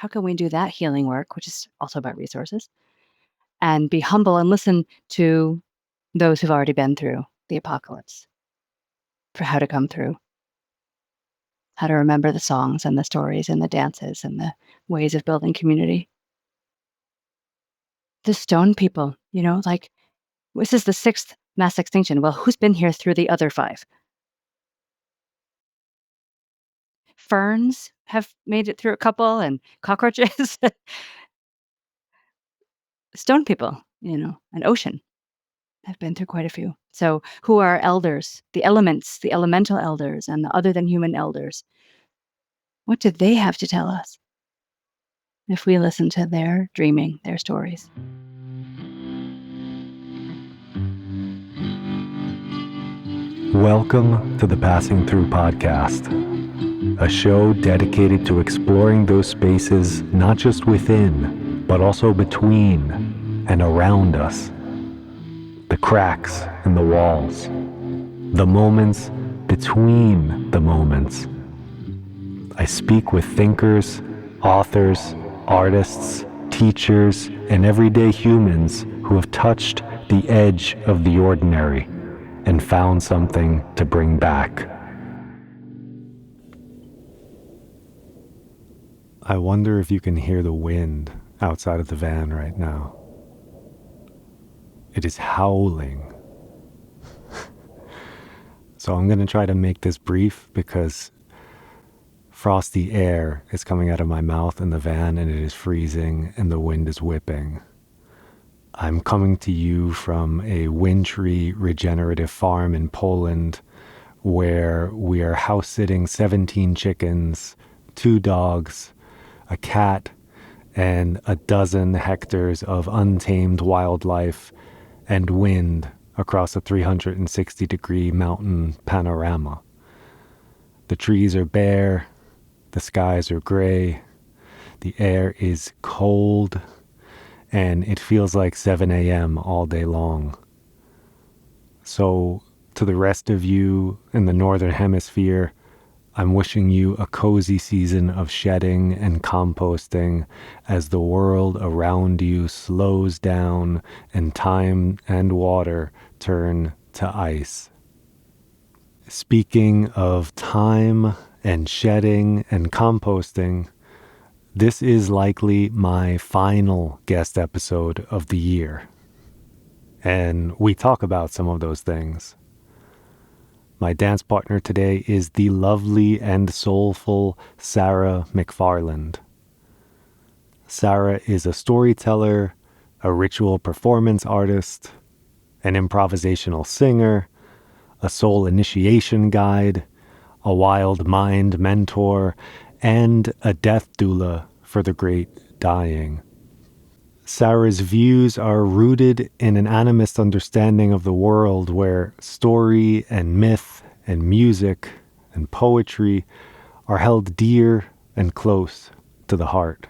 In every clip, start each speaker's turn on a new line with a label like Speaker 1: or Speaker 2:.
Speaker 1: How can we do that healing work, which is also about resources, and be humble and listen to those who've already been through the apocalypse for how to come through, how to remember the songs and the stories and the dances and the ways of building community. The stone people, like, this is the 6th mass extinction. Well, who's been here through the other 5? Ferns have made it through a couple, and cockroaches. Stone people, an ocean have been through quite a few. So who are elders, the elements, the elemental elders, and the other than human elders? What do they have to tell us if we listen to their dreaming, their stories?
Speaker 2: Welcome to the Passing Through podcast, a show dedicated to exploring those spaces not just within, but also between and around us. The cracks in the walls, the moments between the moments. I speak with thinkers, authors, artists, teachers, and everyday humans who have touched the edge of the ordinary and found something to bring back. I wonder if you can hear the wind outside of the van right now. It is howling. So I'm going to try to make this brief because frosty air is coming out of my mouth in the van and it is freezing and the wind is whipping. I'm coming to you from a wintry regenerative farm in Poland where we are house sitting 17 chickens, 2 dogs, a cat, and a dozen hectares of untamed wildlife and wind across a 360-degree mountain panorama. The trees are bare, the skies are gray, the air is cold, and it feels like 7 a.m. all day long. So, to the rest of you in the Northern Hemisphere, I'm wishing you a cozy season of shedding and composting as the world around you slows down and time and water turn to ice. Speaking of time and shedding and composting, this is likely my final guest episode of the year. And we talk about some of those things. My dance partner today is the lovely and soulful Sara McFarland. Sara is a storyteller, a ritual performance artist, an improvisational singer, a soul initiation guide, a wild mind mentor, and a death doula for the great dying. Sara's views are rooted in an animist understanding of the world where story and myth and music and poetry are held dear and close to the heart.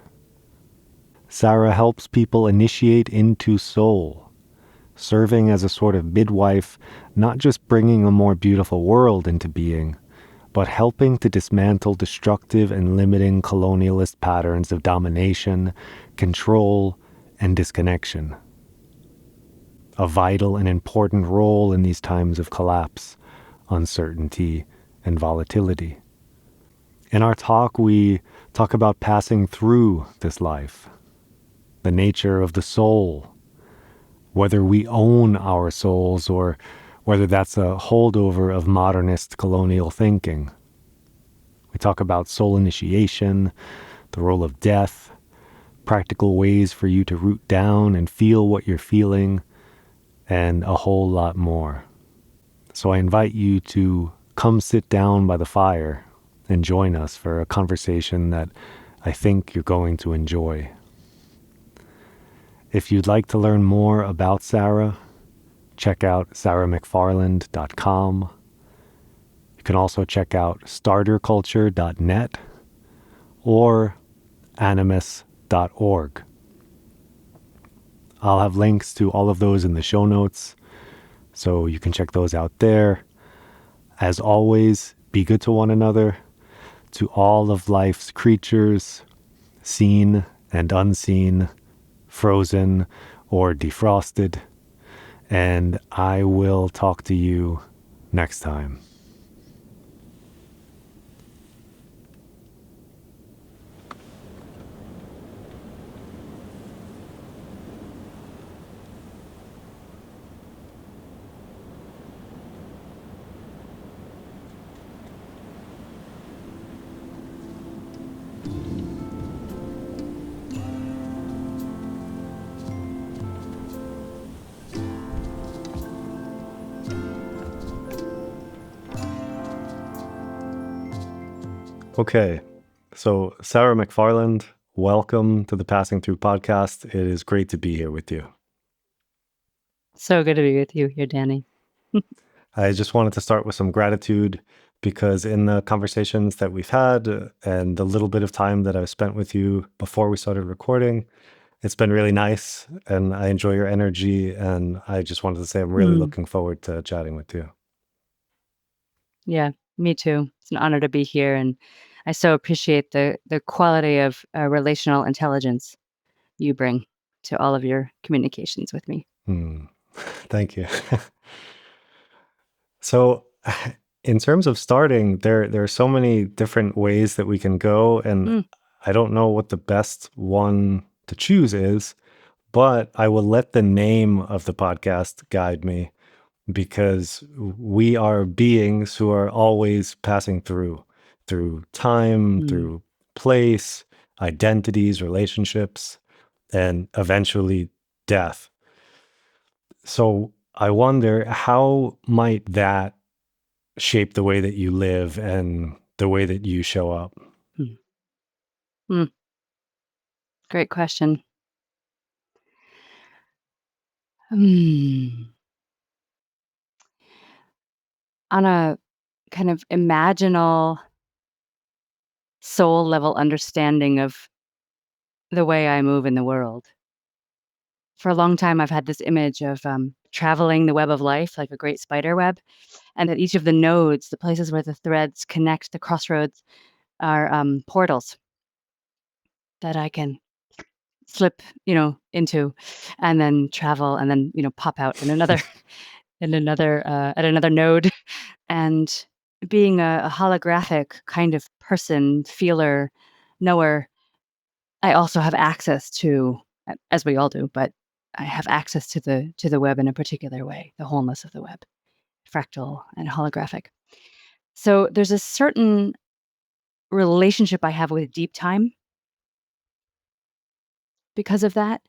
Speaker 2: Sara helps people initiate into soul, serving as a sort of midwife, not just bringing a more beautiful world into being, but helping to dismantle destructive and limiting colonialist patterns of domination, control, and disconnection. A vital and important role in these times of collapse, uncertainty, and volatility. In our talk, we talk about passing through this life, the nature of the soul, whether we own our souls or whether that's a holdover of modernist colonial thinking. We talk about soul initiation, the role of death, practical ways for you to root down and feel what you're feeling, and a whole lot more. So I invite you to come sit down by the fire and join us for a conversation that I think you're going to enjoy. If you'd like to learn more about Sara, check out saramcfarland.com. You can also check out starterculture.net or animist.org. I'll have links to all of those in the show notes, so you can check those out there. As always, be good to one another, to all of life's creatures, seen and unseen, frozen or defrosted. And I will talk to you next time. Okay, so Sara McFarland, welcome to the Passing Through podcast. It is great to be here with you.
Speaker 1: So good to be with you here, Danny.
Speaker 2: I just wanted to start with some gratitude because in the conversations that we've had and the little bit of time that I've spent with you before we started recording, it's been really nice and I enjoy your energy. And I just wanted to say I'm really looking forward to chatting with you.
Speaker 1: Yeah, me too. It's an honor to be here. And I so appreciate the quality of relational intelligence you bring to all of your communications with me.
Speaker 2: Thank you. So, in terms of starting, there are so many different ways that we can go, and I don't know what the best one to choose is, but I will let the name of the podcast guide me because we are beings who are always passing through time, through place, identities, relationships, and eventually death. So I wonder, how might that shape the way that you live and the way that you show up?
Speaker 1: Great question. On a kind of imaginal soul level understanding of the way I move in the world. For a long time, I've had this image of traveling the web of life like a great spider web, and that each of the nodes, the places where the threads connect, the crossroads, are portals that I can slip, into, and then travel, and then pop out in another, at another node, and being a holographic kind of person, feeler, knower. I also have access to, as we all do, but I have access to the web in a particular way, the wholeness of the web, fractal and holographic. So there's a certain relationship I have with deep time because of that.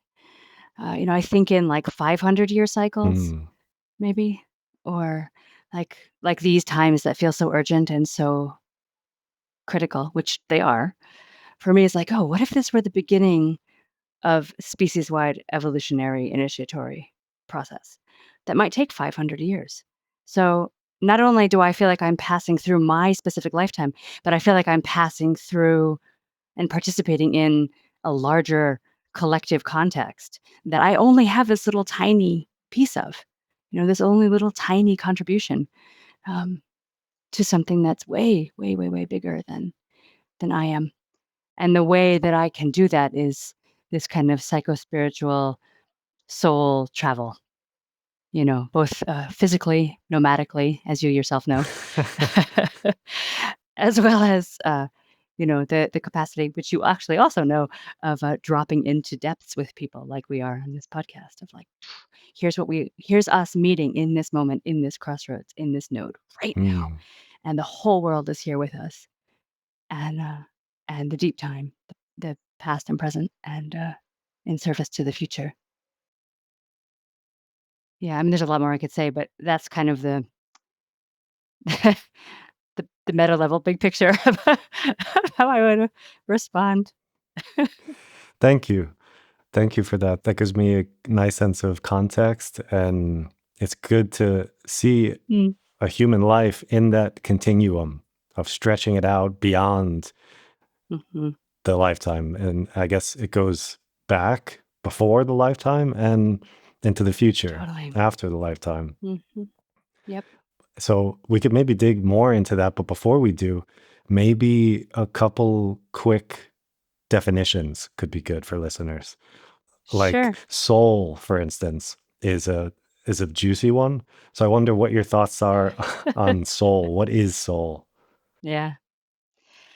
Speaker 1: I think in like 500-year cycles, maybe, or like these times that feel so urgent and so critical, which they are. For me, it's like, oh, what if this were the beginning of species-wide evolutionary initiatory process that might take 500 years? So not only do I feel like I'm passing through my specific lifetime, but I feel like I'm passing through and participating in a larger collective context that I only have this little tiny piece of, this only little tiny contribution um, to something that's way, way, way, way bigger than I am. And the way that I can do that is this kind of psychospiritual soul travel, both physically, nomadically, as you yourself know, as well as, the capacity, which you actually also know, of dropping into depths with people like we are on this podcast of like, here's us meeting in this moment, in this crossroads, in this node right now. And the whole world is here with us. And the deep time, the past and present, and in service to the future. Yeah, I mean, there's a lot more I could say, but that's kind of the the meta level, big picture of how I would respond.
Speaker 2: Thank you. Thank you for that. That gives me a nice sense of context. And it's good to see a human life in that continuum of stretching it out beyond the lifetime. And I guess it goes back before the lifetime and into the future
Speaker 1: Totally.
Speaker 2: after the lifetime.
Speaker 1: Yep.
Speaker 2: So we could maybe dig more into that. But before we do, maybe a couple quick definitions could be good for listeners. Like
Speaker 1: Sure.
Speaker 2: soul, for instance, is a juicy one. So I wonder what your thoughts are on soul. What is soul?
Speaker 1: Yeah.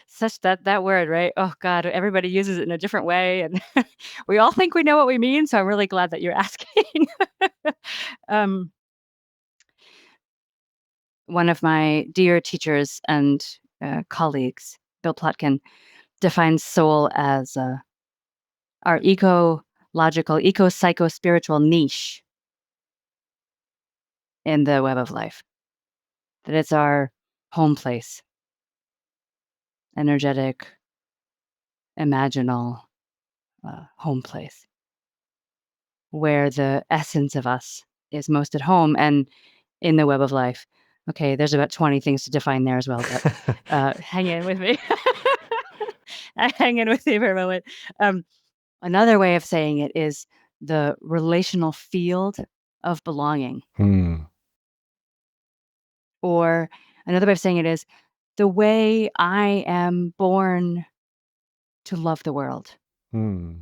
Speaker 1: Such that word, right? Oh God, everybody uses it in a different way, and we all think we know what we mean. So I'm really glad that you're asking. um, One of my dear teachers and colleagues, Bill Plotkin, defines soul as our ecological, eco-psycho-spiritual niche in the web of life. That it's our home place, energetic, imaginal home place, where the essence of us is most at home and in the web of life. Okay, there's about 20 things to define there as well, but hang in with me. Hang in with me for a moment. Um, Another way of saying it is the relational field of belonging.
Speaker 2: Hmm.
Speaker 1: Or another way of saying it is the way I am born to love the world
Speaker 2: Hmm.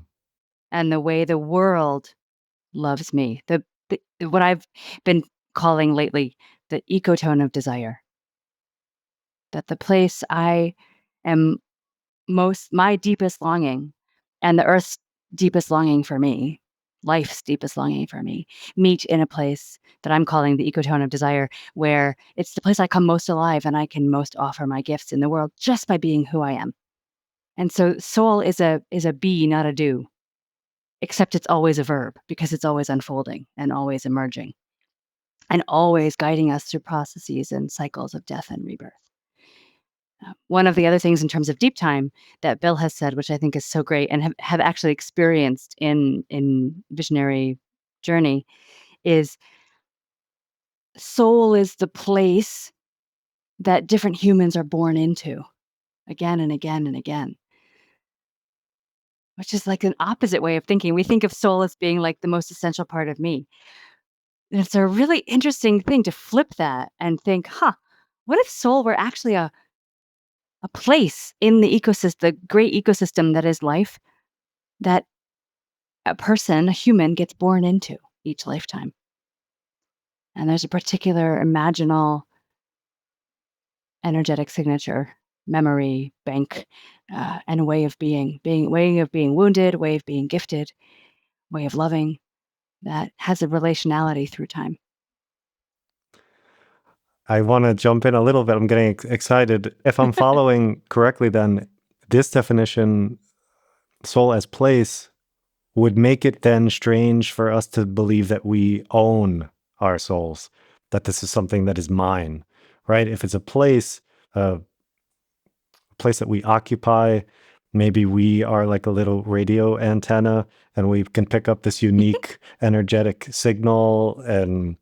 Speaker 1: and the way the world loves me. The what I've been calling lately the ecotone of desire. That the place I am my deepest longing and the earth's deepest longing for me, life's deepest longing for me, meet in a place that I'm calling the ecotone of desire, where it's the place I come most alive and I can most offer my gifts in the world just by being who I am. And so soul is a be, not a do, except it's always a verb because it's always unfolding and always emerging and always guiding us through processes and cycles of death and rebirth. One of the other things in terms of deep time that Bill has said, which I think is so great and have actually experienced in visionary journey, is soul is the place that different humans are born into again and again and again, which is like an opposite way of thinking. We think of soul as being like the most essential part of me. And it's a really interesting thing to flip that and think, huh, what if soul were actually a place in the ecosystem, the great ecosystem that is life, that a person, a human, gets born into each lifetime. And there's a particular imaginal energetic signature, memory, bank, and a way of way of being wounded, way of being gifted, way of loving that has a relationality through time.
Speaker 2: I want to jump in a little bit. I'm getting excited. If I'm following correctly, then this definition, soul as place, would make it then strange for us to believe that we own our souls, that this is something that is mine, right? If it's a place that we occupy, maybe we are like a little radio antenna and we can pick up this unique energetic signal and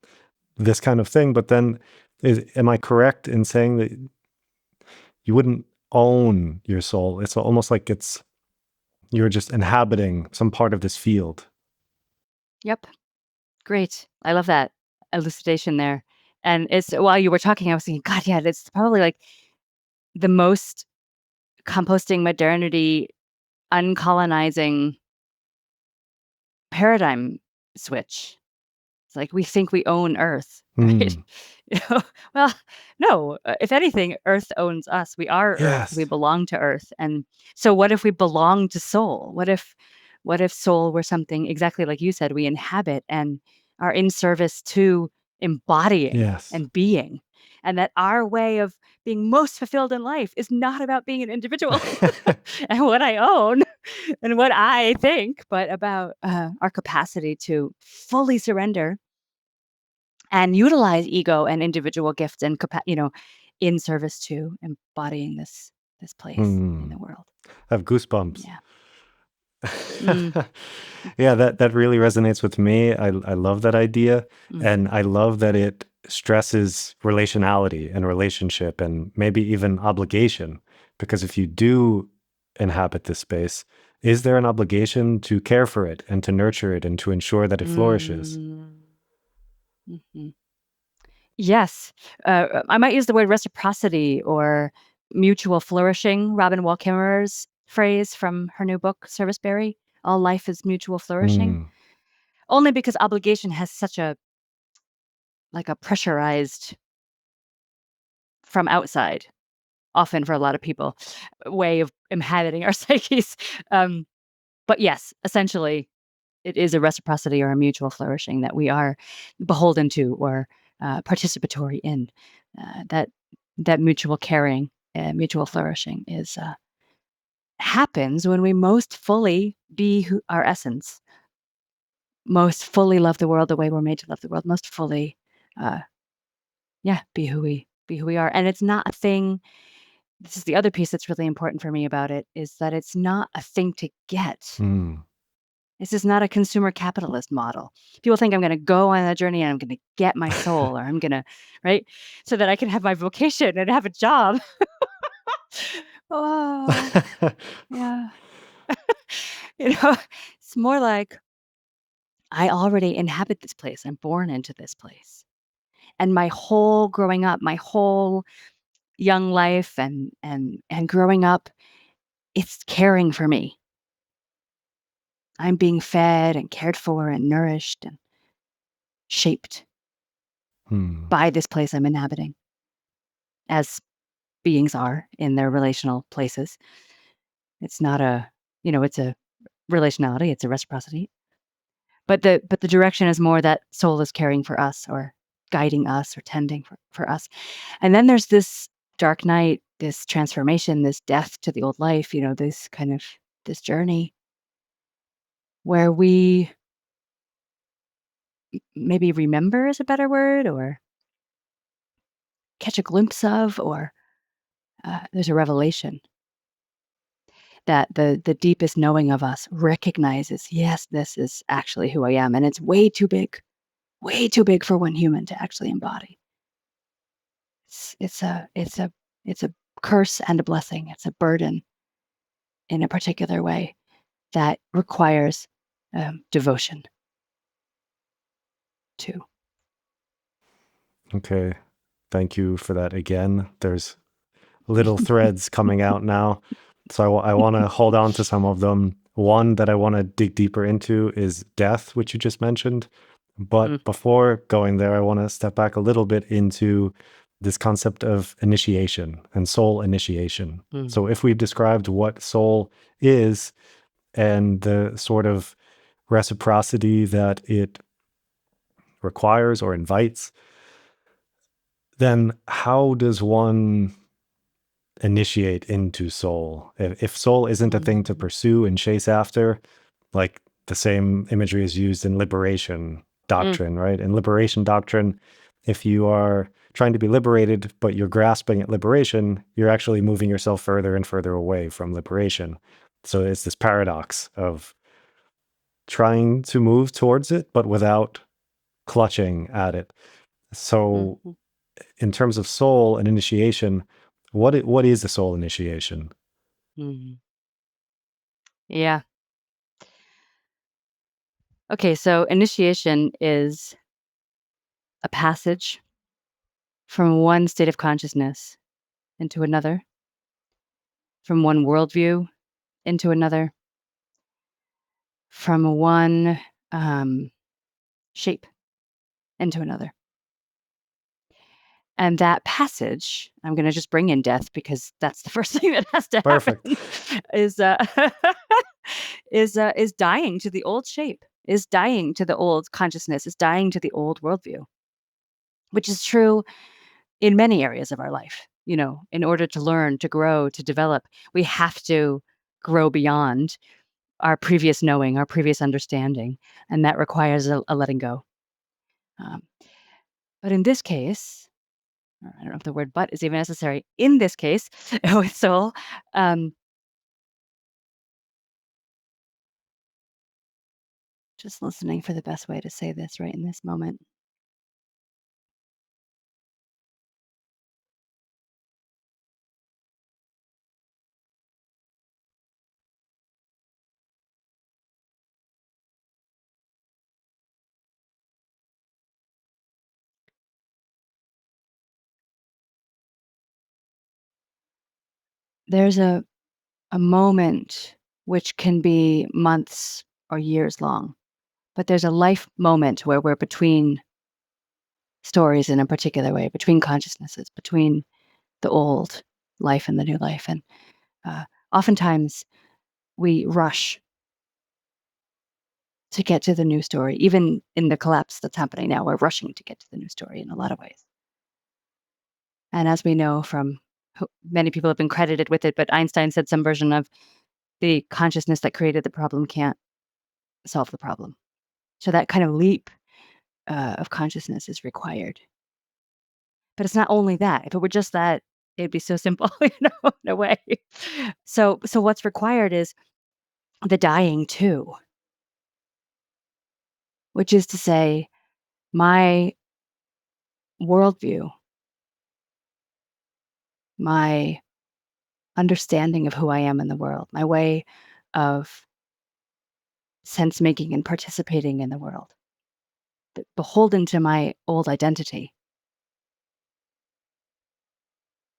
Speaker 2: this kind of thing. But then, am I correct in saying that you wouldn't own your soul? It's almost like you're just inhabiting some part of this field.
Speaker 1: Yep. Great. I love that elucidation there. And it's while you were talking, I was thinking, God, yeah, it's probably like the most composting modernity, uncolonizing paradigm switch. It's like we think we own Earth, right?
Speaker 2: Hmm.
Speaker 1: You know? Well, no. If anything, Earth owns us. We are Earth. We
Speaker 2: Yes.
Speaker 1: belong to Earth. And so, what if we belong to Soul? What if Soul were something exactly like you said? We inhabit and are in service to embodying
Speaker 2: Yes.
Speaker 1: and being, and that our way of being most fulfilled in life is not about being an individual and what I own and what I think, but about our capacity to fully surrender and utilize ego and individual gifts and in service to embodying this place in
Speaker 2: Hmm.
Speaker 1: the world.
Speaker 2: I have goosebumps.
Speaker 1: Yeah. Mm,
Speaker 2: Yeah, that really resonates with me. I love that idea.
Speaker 1: mm,
Speaker 2: And I love that it stresses relationality and relationship and maybe even obligation. Because if you do inhabit this space, is there an obligation to care for it and to nurture it and to ensure that it flourishes?
Speaker 1: mm, mhm. Yes. I might use the word reciprocity or mutual flourishing. Robin Wall Kimmerer's phrase from her new book, Serviceberry, all life is mutual flourishing,
Speaker 2: Mm.
Speaker 1: only because obligation has such a pressurized from outside, often for a lot of people, way of inhabiting our psyches. But yes, essentially, it is a reciprocity or a mutual flourishing that we are beholden to or participatory in. That mutual caring and mutual flourishing is happens when we most fully be our essence, most fully love the world the way we're made to love the world, most fully, uh, be who we are. And it's not a thing. This is the other piece that's really important for me about it is that it's not a thing to get.
Speaker 2: Mm.
Speaker 1: This is not a consumer capitalist model. People think I'm going to go on that journey and I'm going to get my soul or I'm going to, right? So that I can have my vocation and have a job. Oh, yeah. It's more like I already inhabit this place. I'm born into this place. And my whole growing up, my whole young life and growing up, it's caring for me. I'm being fed and cared for and nourished and shaped
Speaker 2: Hmm.
Speaker 1: by this place I'm inhabiting, as beings are in their relational places. It's not it's a relationality, it's a reciprocity. But the direction is more that soul is caring for us or guiding us or tending for us. And then there's this dark night, this transformation, this death to the old life, this journey where we maybe remember is a better word, or catch a glimpse of, or there's a revelation that the deepest knowing of us recognizes, yes, this is actually who I am, and it's way too big for one human to actually embody. It's a curse and a blessing. It's a burden in a particular way that requires devotion to.
Speaker 2: Okay. Thank you for that again. There's little threads coming out now. So I want to hold on to some of them. One that I want to dig deeper into is death, which you just mentioned.
Speaker 1: Mm,
Speaker 2: But before going there, I want to step back a little bit into this concept of initiation and soul initiation.
Speaker 1: mm,
Speaker 2: So if we've described what soul is and the sort of reciprocity that it requires or invites, then how does one initiate into soul? If soul isn't a thing to
Speaker 1: mm,
Speaker 2: pursue and chase after, like the same imagery is used in liberation
Speaker 1: mm,
Speaker 2: doctrine, right? In liberation doctrine, if you are trying to be liberated, but you're grasping at liberation, you're actually moving yourself further and further away from liberation. So it's this paradox of trying to move towards it, but without clutching at it.
Speaker 1: mm,
Speaker 2: So,
Speaker 1: mm,
Speaker 2: in terms of soul and initiation, what is the soul initiation?
Speaker 1: mm. Yeah. Okay, so initiation is a passage from one state of consciousness into another, from one worldview into another, from one um, shape into another. And that passage, I'm going to just bring in death because that's the first thing that has to
Speaker 2: Perfect.
Speaker 1: happen, is is dying to the old shape, is dying to the old consciousness, is dying to the old worldview, which is true in many areas of our life. In order to learn, to grow, to develop, we have to grow beyond our previous knowing, our previous understanding, and that requires a letting go. Um, but in this case, or I don't know if the word "but" is even necessary. In this case, with soul, um, just listening for the best way to say this right in this moment. There's a a moment which can be months or years long, but there's a life moment where we're between stories in a particular way, between consciousnesses, between the old life and the new life. And uh, oftentimes we rush to get to the new story. Even in the collapse that's happening now, we're rushing to get to the new story in a lot of ways. And as we know from many people have been credited with it, but Einstein said some version of the consciousness that created the problem can't solve the problem. So that kind of leap of consciousness is required. But it's not only that. If it were just that, it'd be so simple, in a way. So what's required is the dying too, which is to say, my worldview, my understanding of who I am in the world, my way of sense making and participating in the world, beholden to my old identity,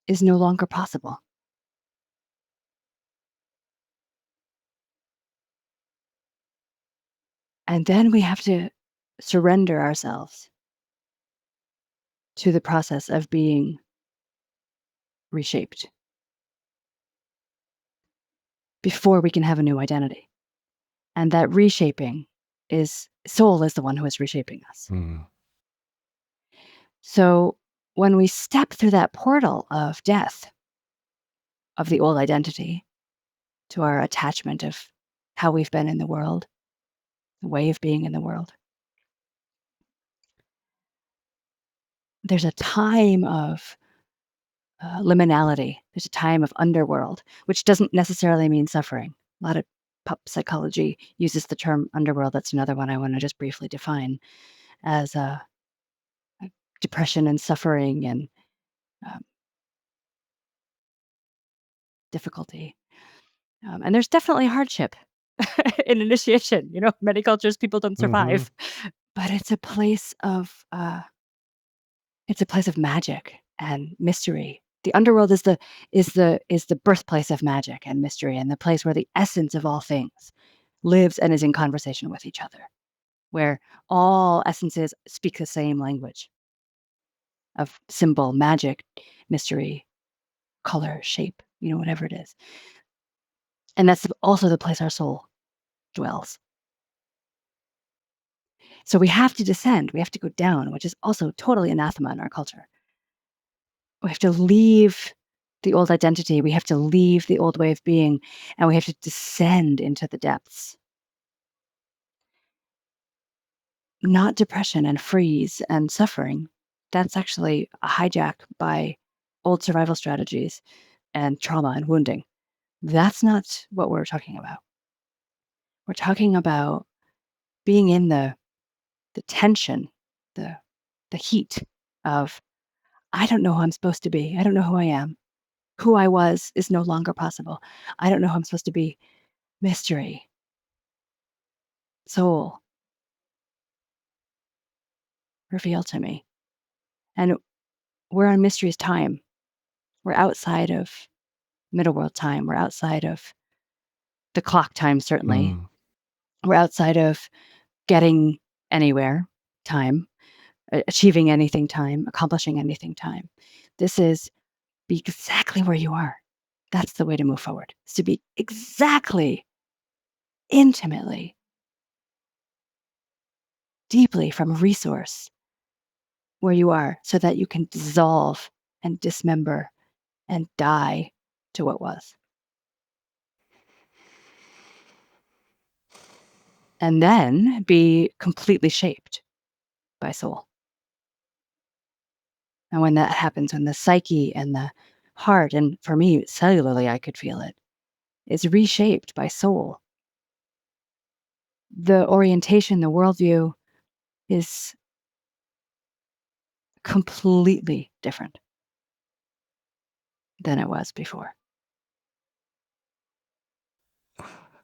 Speaker 1: is no longer possible. And then we have to surrender ourselves to the process of being reshaped before we can have a new identity. And that reshaping is soul is the one who is reshaping us.
Speaker 2: Mm.
Speaker 1: So when we step through that portal of death of the old identity to our attachment of how we've been in the world, the way of being in the world, there's a time of liminality. There's a time of underworld, which doesn't necessarily mean suffering. A lot of pop psychology uses the term underworld. That's another one I want to just briefly define as depression and suffering and um, difficulty. And there's definitely hardship in initiation. Many cultures people don't
Speaker 2: Mm-hmm.
Speaker 1: survive, but it's a place of magic and mystery. The underworld is the birthplace of magic and mystery, and the place where the essence of all things lives and is in conversation with each other, where all essences speak the same language of symbol, magic, mystery, color, shape, whatever it is. And that's also the place our soul dwells. So we have to descend, we have to go down, which is also totally anathema in our culture. We have to leave the old identity, we have to leave the old way of being, and we have to descend into the depths. Not depression and freeze and suffering. That's actually a hijack by old survival strategies and trauma and wounding. That's not what we're talking about. We're talking about being in the tension, the heat of, I don't know who I'm supposed to be. I don't know who I am. Who I was is no longer possible. I don't know who I'm supposed to be. Mystery, soul, reveal to me. And we're on mystery's time. We're outside of middle world time. We're outside of the clock time, certainly.
Speaker 2: Mm.
Speaker 1: We're outside of getting anywhere time, achieving anything time, accomplishing anything time. This is be exactly where you are. That's the way to move forward. Is to be exactly, intimately, deeply from resource where you are so that you can dissolve and dismember and die to what was. And then be completely shaped by soul. And when that happens, when the psyche and the heart, and for me, cellularly, I could feel it, is reshaped by soul, the orientation, the worldview is completely different than it was before.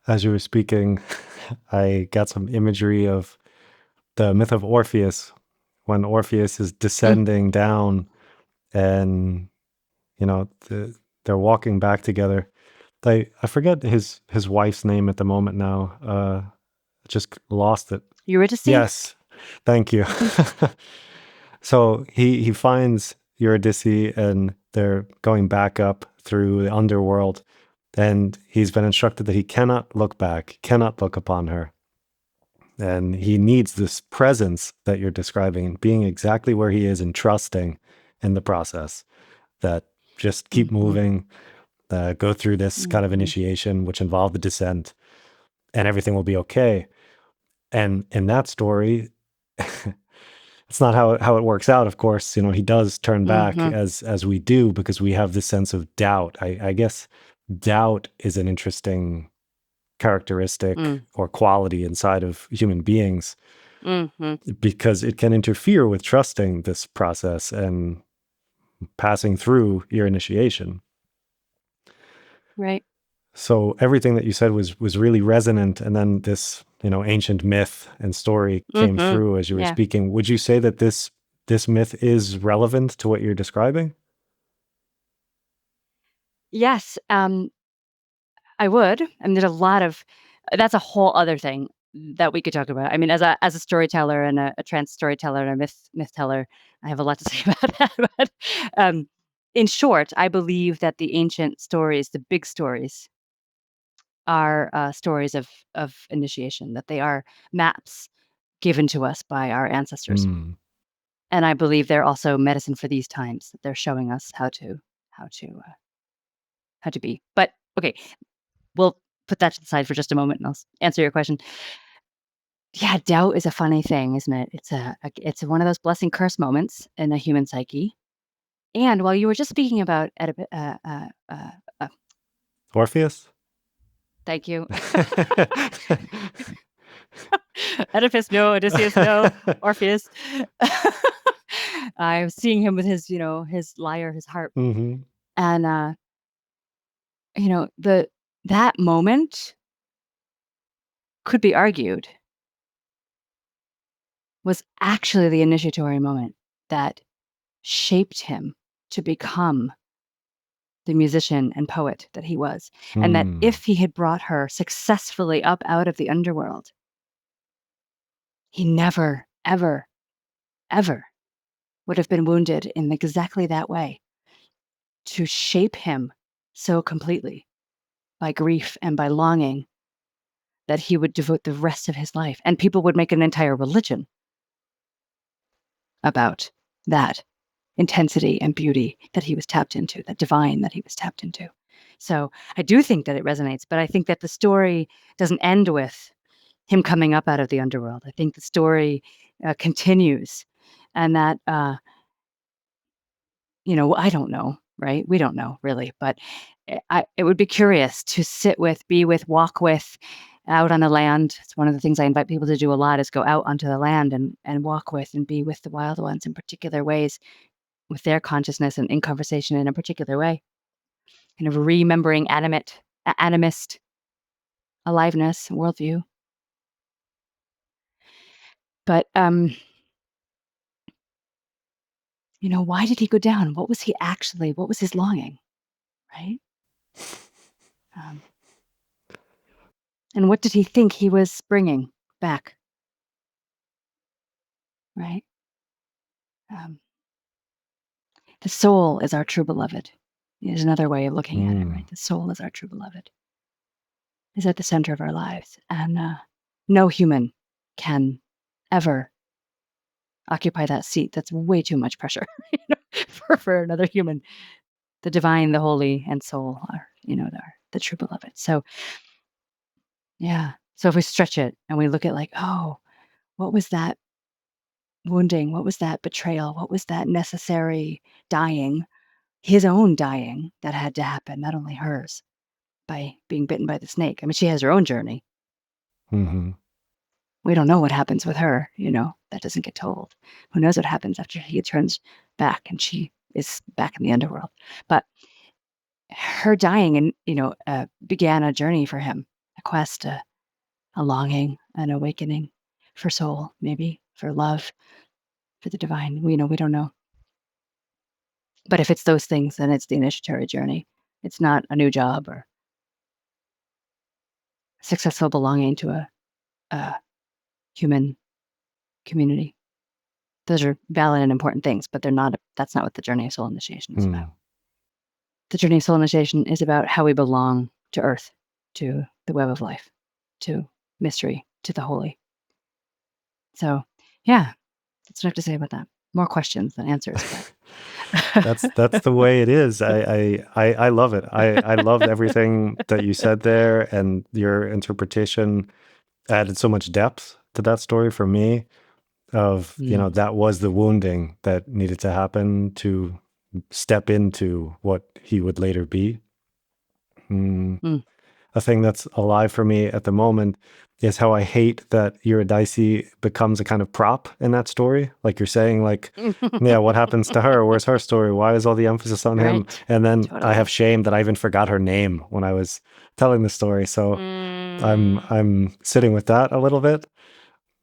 Speaker 2: As you were speaking, I got some imagery of the myth of Orpheus, when Orpheus is
Speaker 1: Mm,
Speaker 2: descending down and, they're walking back together. I forget his wife's name at the moment now. Just lost it.
Speaker 1: Eurydice?
Speaker 2: Yes, thank you. So he finds Eurydice, and they're going back up through the underworld, and he's been instructed that he cannot look back, cannot look upon her. And he needs this presence that you're describing, being exactly where he is and trusting in the process, that just keep
Speaker 1: Mm-hmm.
Speaker 2: moving, go through this kind of
Speaker 1: Mm-hmm.
Speaker 2: initiation, which involved the descent, and everything will be okay. And in that story, it's not how it works out, of course. You know, he does turn back
Speaker 1: Mm-hmm.
Speaker 2: as we do, because we have this sense of doubt. I guess doubt is an interesting characteristic or quality inside of human beings,
Speaker 1: Mm-hmm.
Speaker 2: because it can interfere with trusting this process and passing through your initiation.
Speaker 1: Right.
Speaker 2: So everything that you said was really resonant, and then this, you know, ancient myth and story came
Speaker 1: Mm-hmm.
Speaker 2: through as you were
Speaker 1: Yeah.
Speaker 2: speaking. Would you say that this myth is relevant to what you're describing?
Speaker 1: Yes. I would. I mean, there's a lot of that's a whole other thing that we could talk about. I mean, as a storyteller and a trans storyteller and a myth teller, I have a lot to say about that. But in short, I believe that the ancient stories, the big stories, are stories of initiation. That they are maps given to us by our ancestors,
Speaker 2: Hmm.
Speaker 1: and I believe they're also medicine for these times. That they're showing us how to uh, how to be. But okay, we'll put that to the side for just a moment, and I'll answer your question. Yeah, doubt is a funny thing, isn't it? It's one of those blessing curse moments in the human psyche. And while you were just speaking about uh,
Speaker 2: Orpheus?
Speaker 1: thank you, Oedipus, no, Odysseus, no, Orpheus. I was seeing him with his, his lyre, his harp,
Speaker 2: Hmm.
Speaker 1: and the that moment could be argued was actually the initiatory moment that shaped him to become the musician and poet that he was, and that
Speaker 2: Hmm.
Speaker 1: if he had brought her successfully up out of the underworld, he never, ever, ever would have been wounded in exactly that way to shape him so completely by grief and by longing that he would devote the rest of his life. And people would make an entire religion about that intensity and beauty that he was tapped into, that divine that he was tapped into. So I do think that it resonates, but I think that the story doesn't end with him coming up out of the underworld. I think the story continues, and that I don't know, right? We don't know really, but it would be curious to sit with, be with, walk with, out on the land. It's one of the things I invite people to do a lot is go out onto the land and walk with and be with the wild ones in particular ways, with their consciousness and in conversation in a particular way, kind of remembering animist aliveness, worldview. But why did he go down? What was he actually? What was his longing, right? Um, and what did he think he was bringing back, right? Um, the soul is our true beloved. Is another way of looking at it,
Speaker 2: Hmm.
Speaker 1: right? The soul is our true beloved. Is at the center of our lives, and no human can ever occupy that seat. That's way too much pressure for another human. The divine, the holy, and soul are, the true beloved. So, yeah. So if we stretch it and we look at like, oh, what was that wounding? What was that betrayal? What was that necessary dying, his own dying that had to happen, not only hers, by being bitten by the snake? I mean, she has her own journey.
Speaker 2: Hmm.
Speaker 1: We don't know what happens with her, that doesn't get told. Who knows what happens after he turns back and she is back in the underworld. But her dying and, began a journey for him, a quest, a longing, an awakening for soul, maybe for love, for the divine. We don't know. But if it's those things, then it's the initiatory journey. It's not a new job or successful belonging to a human community. Those are valid and important things, but that's not what the journey of soul initiation is about. The journey of soul initiation is about how we belong to Earth, to the web of life, to mystery, to the holy. So, yeah, that's what I have to say about that. More questions than answers. But
Speaker 2: That's the way it is. I love it. I loved everything that you said there, and your interpretation added so much depth to that story for me. Of that was the wounding that needed to happen to step into what he would later be. A thing that's alive for me at the moment is how I hate that Eurydice becomes a kind of prop in that story. Like you're saying, like, yeah, what happens to her? Where's her story? Why is all the emphasis on him? And then I have shame that I even forgot her name when I was telling the story. So I'm sitting with that a little bit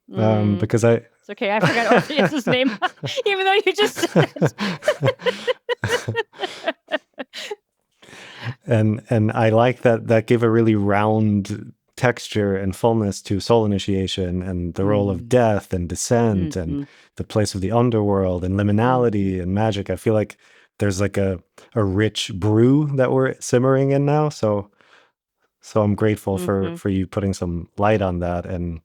Speaker 2: because
Speaker 1: It's okay, I forgot Orpheus's name, even though you just said it.
Speaker 2: And I like that gave a really round texture and fullness to soul initiation and the role of death and descent and the place of the underworld and liminality and magic. I feel like there's like a rich brew that we're simmering in now. So I'm grateful for you putting some light on that. And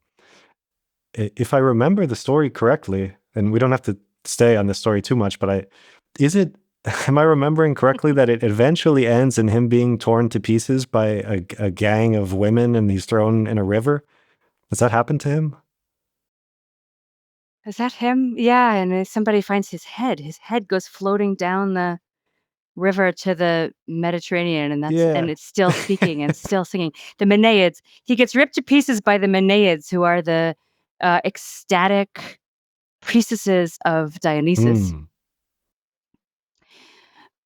Speaker 2: if I remember the story correctly, and we don't have to stay on this story too much, but am I remembering correctly that it eventually ends in him being torn to pieces by a gang of women and he's thrown in a river? Does that happen to him?
Speaker 1: Is that him? Yeah, and somebody finds his head. His head goes floating down the river to the Mediterranean, and it's still speaking and still singing. The Menaids. He gets ripped to pieces by the Menaids, who are the ecstatic priestesses of Dionysus,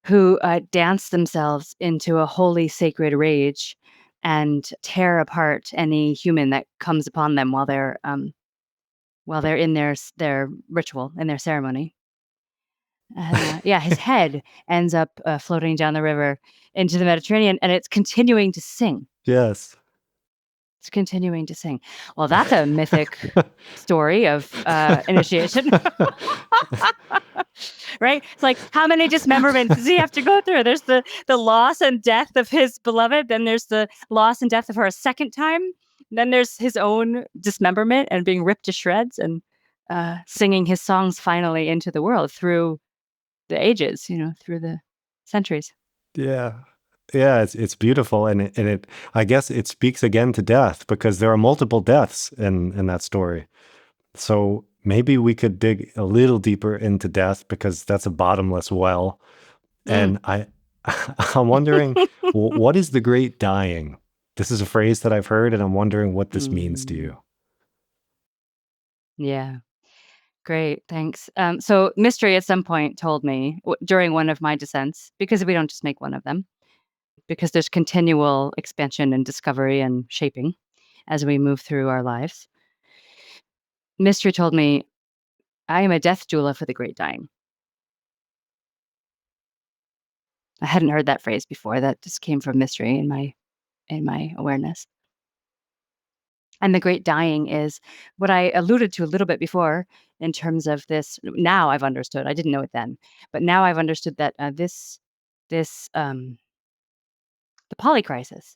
Speaker 1: who dance themselves into a holy sacred rage and tear apart any human that comes upon them while they're in their ritual, in their ceremony. His head ends up floating down the river into the Mediterranean, and it's continuing to sing.
Speaker 2: Yes.
Speaker 1: It's continuing to sing. Well, that's a mythic story of initiation. Right? It's like, how many dismemberments does he have to go through? There's the loss and death of his beloved. Then there's the loss and death of her a second time. Then there's his own dismemberment and being ripped to shreds and singing his songs finally into the world through the ages, through the centuries.
Speaker 2: Yeah. Yeah, it's beautiful, and it I guess it speaks again to death, because there are multiple deaths in that story. So maybe we could dig a little deeper into death, because that's a bottomless well. And I'm wondering, what is the great dying? This is a phrase that I've heard, and I'm wondering what this means to you.
Speaker 1: Yeah. Great, thanks. So Mystery at some point told me during one of my descents, because we don't just make one of them, because there's continual expansion and discovery and shaping as we move through our lives. Mystery told me, I am a death doula for the great dying. I hadn't heard that phrase before. That just came from Mystery in my awareness. And the great dying is what I alluded to a little bit before in terms of this. Now I've understood. I didn't know it then, but now I've understood that the polycrisis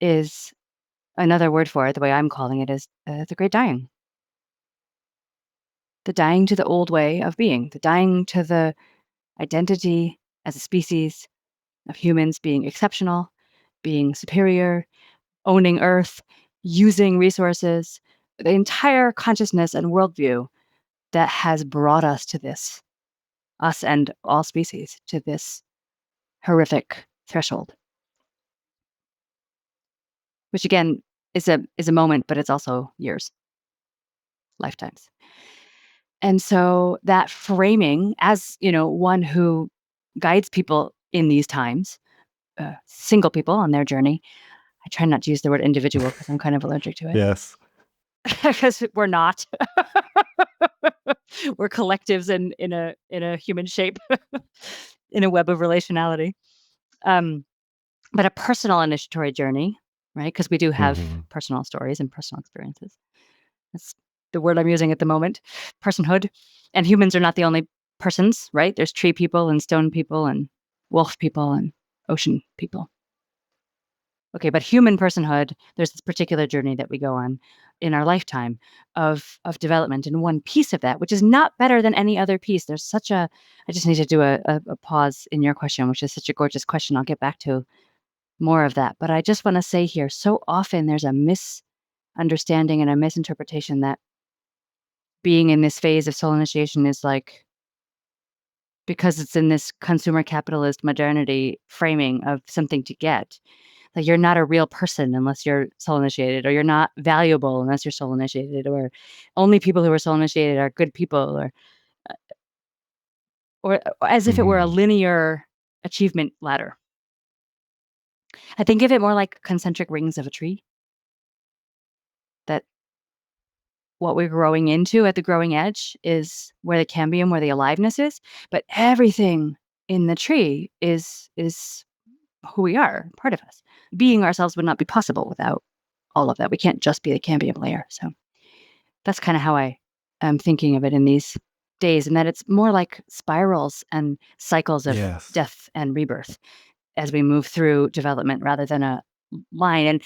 Speaker 1: is another word for it. The way I'm calling it is the great dying. The dying to the old way of being, the dying to the identity as a species of humans being exceptional, being superior, owning Earth, using resources, the entire consciousness and worldview that has brought us to this, us and all species, to this horrific threshold. Which again is a moment, but it's also years, lifetimes. And so that framing, as one who guides people in these times, single people on their journey. I try not to use the word individual because I'm kind of allergic to it.
Speaker 2: Yes.
Speaker 1: Because we're not. We're collectives in a human shape, in a web of relationality. But a personal initiatory journey right? Because we do have personal stories and personal experiences. That's the word I'm using at the moment, personhood. And humans are not the only persons, right? There's tree people and stone people and wolf people and ocean people. Okay, but human personhood, there's this particular journey that we go on in our lifetime of development. And one piece of that, which is not better than any other piece, there's such a, I just need to do a pause in your question, which is such a gorgeous question. I'll get back to more of that. But I just want to say here, so often there's a misunderstanding and a misinterpretation that being in this phase of soul initiation is like, because it's in this consumer capitalist modernity framing of something to get, like you're not a real person unless you're soul initiated, or you're not valuable unless you're soul initiated, or only people who are soul initiated are good people, or as if it were a linear achievement ladder. I think of it more like concentric rings of a tree, that what we're growing into at the growing edge is where the cambium, where the aliveness is, but everything in the tree is who we are, part of us. Being ourselves would not be possible without all of that. We can't just be the cambium layer. So that's kind of how I am thinking of it in these days, and that it's more like spirals and cycles of death and rebirth as we move through development rather than a line. And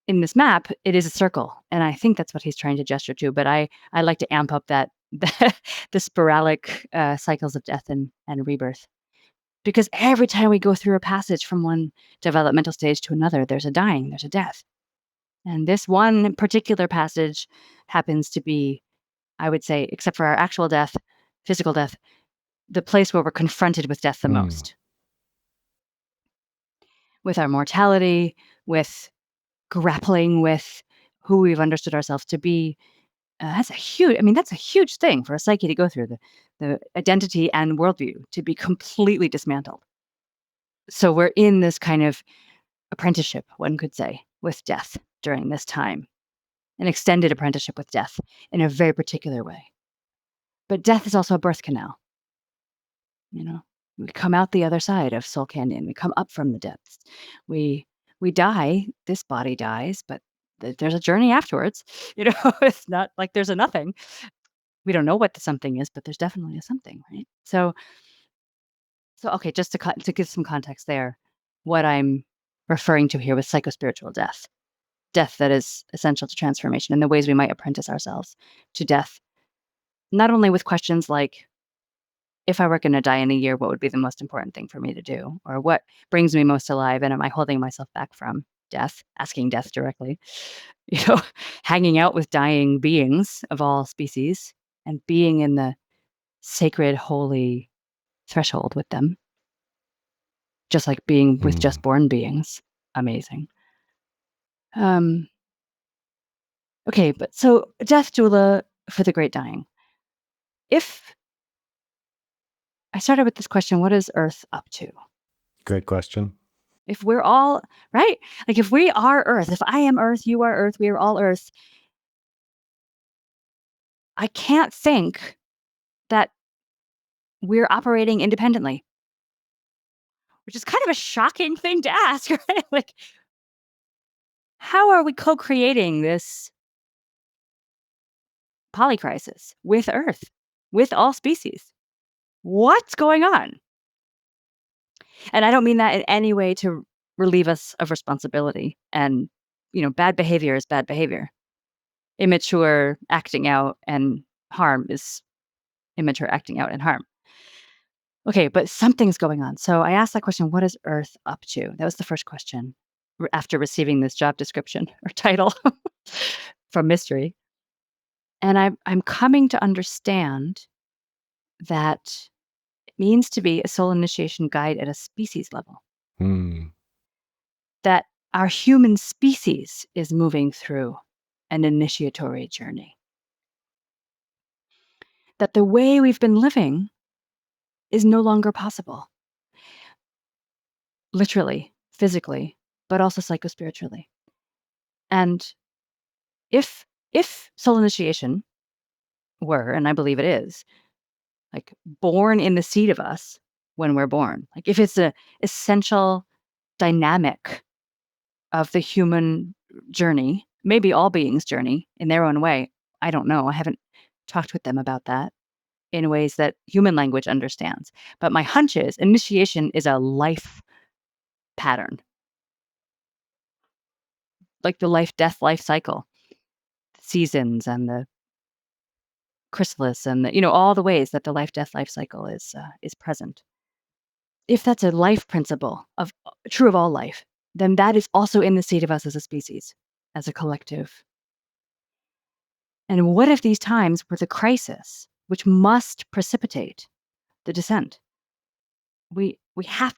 Speaker 1: in this map, it is a circle, and I think that's what he's trying to gesture to. But I like to amp up that the sporadic cycles of death and rebirth, because every time we go through a passage from one developmental stage to another, there's a dying, there's a death. And this one particular passage happens to be, I would say, except for our actual death, physical death, the place where we're confronted with death the most. With our mortality, with grappling with who we've understood ourselves to be. That's a huge thing for a psyche to go through, the identity and worldview to be completely dismantled. So we're in this kind of apprenticeship, one could say, with death during this time, an extended apprenticeship with death in a very particular way. But death is also a birth canal. We come out the other side of Soul Canyon. We come up from the depths. We die. This body dies, but there's a journey afterwards. It's not like there's a nothing. We don't know what the something is, but there's definitely a something, right? So okay, just to give some context there, what I'm referring to here with psychospiritual death that is essential to transformation, and the ways we might apprentice ourselves to death, not only with questions like, if I were going to die in a year, what would be the most important thing for me to do? Or what brings me most alive? And am I holding myself back from death? Asking death directly, hanging out with dying beings of all species and being in the sacred, holy threshold with them. Just like being with just born beings. Amazing. Okay, but so death doula for the great dying. If I started with this question, what is Earth up to?
Speaker 2: Great question.
Speaker 1: If we're all, right? Like if we are Earth, if I am Earth, you are Earth, we are all Earth, I can't think that we're operating independently, which is kind of a shocking thing to ask, right? Like, how are we co-creating this polycrisis with Earth, with all species? What's going on? And I don't mean that in any way to relieve us of responsibility. And, bad behavior is bad behavior. Immature acting out and harm is immature acting out and harm. Okay, but something's going on. So I asked that question, what is Earth up to? That was the first question after receiving this job description or title from Mystery. And I'm coming to understand that it means to be a soul initiation guide at a species level. That our human species is moving through an initiatory journey. That the way we've been living is no longer possible. Literally, physically, but also psychospiritually. And if soul initiation were, and I believe it is, like born in the seed of us when we're born, like if it's an essential dynamic of the human journey, maybe all beings' journey in their own way. I don't know. I haven't talked with them about that in ways that human language understands. But my hunch is initiation is a life pattern, like the life cycle, seasons and the chrysalis and all the ways that the life cycle is present. If that's a life principle of true of all life, then that is also in the state of us as a species, as a collective. And what if these times were the crisis, which must precipitate the descent? There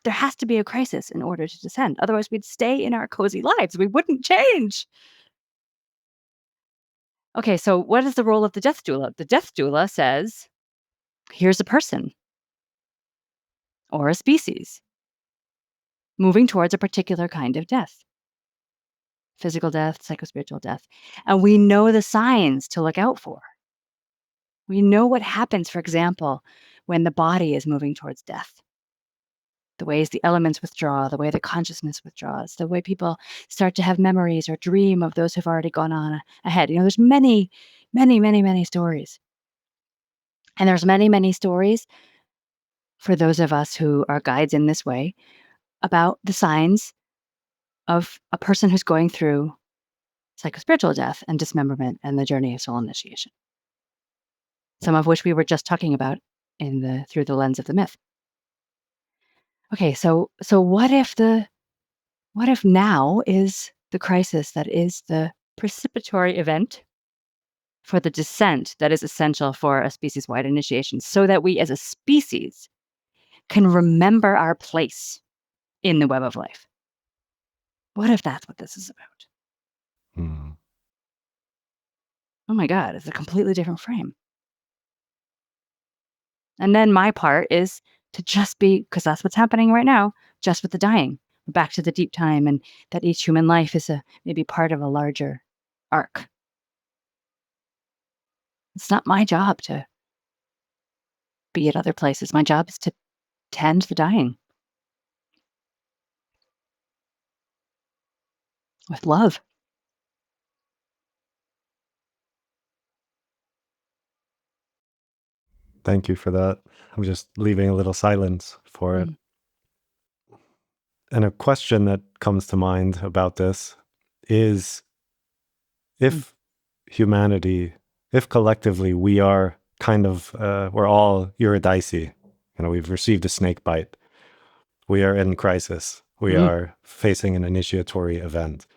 Speaker 1: has to be a crisis in order to descend. Otherwise, we'd stay in our cozy lives. We wouldn't change. Okay, so what is the role of the death doula? The death doula says, here's a person or a species moving towards a particular kind of death. Physical death, psychospiritual death. And we know the signs to look out for. We know what happens, for example, when the body is moving towards death. The ways the elements withdraw, the way the consciousness withdraws, the way people start to have memories or dream of those who've already gone on ahead. There's many, many, many, many stories. And there's many, many stories for those of us who are guides in this way about the signs of a person who's going through psychospiritual death and dismemberment and the journey of soul initiation. Some of which we were just talking about through the lens of the myth. Okay, so what if now is the crisis that is the precipitory event for the descent that is essential for a species-wide initiation, so that we as a species can remember our place in the web of life? What if that's what this is about? Oh my God, it's a completely different frame. And then my part is to just be, because that's what's happening right now, just with the dying. We're back to the deep time, and that each human life is maybe part of a larger arc. It's not my job to be at other places. My job is to tend the dying with love.
Speaker 2: Thank you for that. I'm just leaving a little silence for it. And a question that comes to mind about this is if humanity, if collectively we are kind of, we're all Eurydice, we've received a snake bite. We are in crisis. We are facing an initiatory event.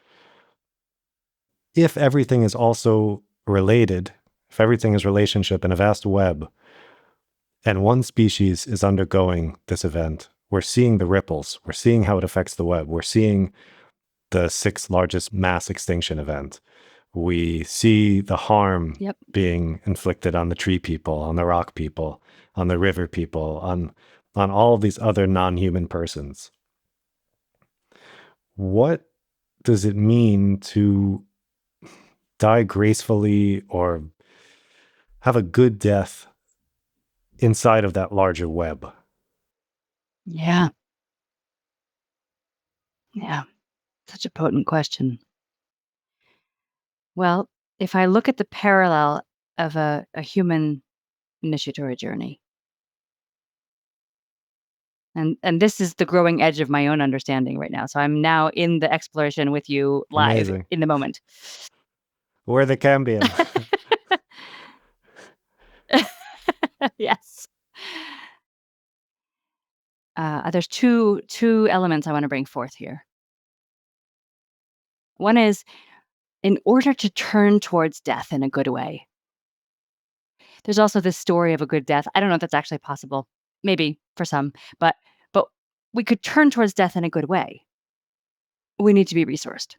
Speaker 2: If everything is also related, if everything is relationship in a vast web, and one species is undergoing this event, we're seeing the ripples. We're seeing how it affects the web. We're seeing the 6th largest mass extinction event. We see the harm being inflicted on the tree people, on the rock people, on the river people, on all of these other non-human persons. What does it mean to die gracefully or have a good death inside of that larger web?
Speaker 1: Yeah. Such a potent question. Well, if I look at the parallel of a human initiatory journey, and this is the growing edge of my own understanding right now. So I'm now in the exploration with you live. Amazing. In the moment.
Speaker 2: We're the Cambium.
Speaker 1: Yes. There's two elements I want to bring forth here. One is, in order to turn towards death in a good way. There's also this story of a good death. I don't know if that's actually possible. Maybe for some, but we could turn towards death in a good way. We need to be resourced.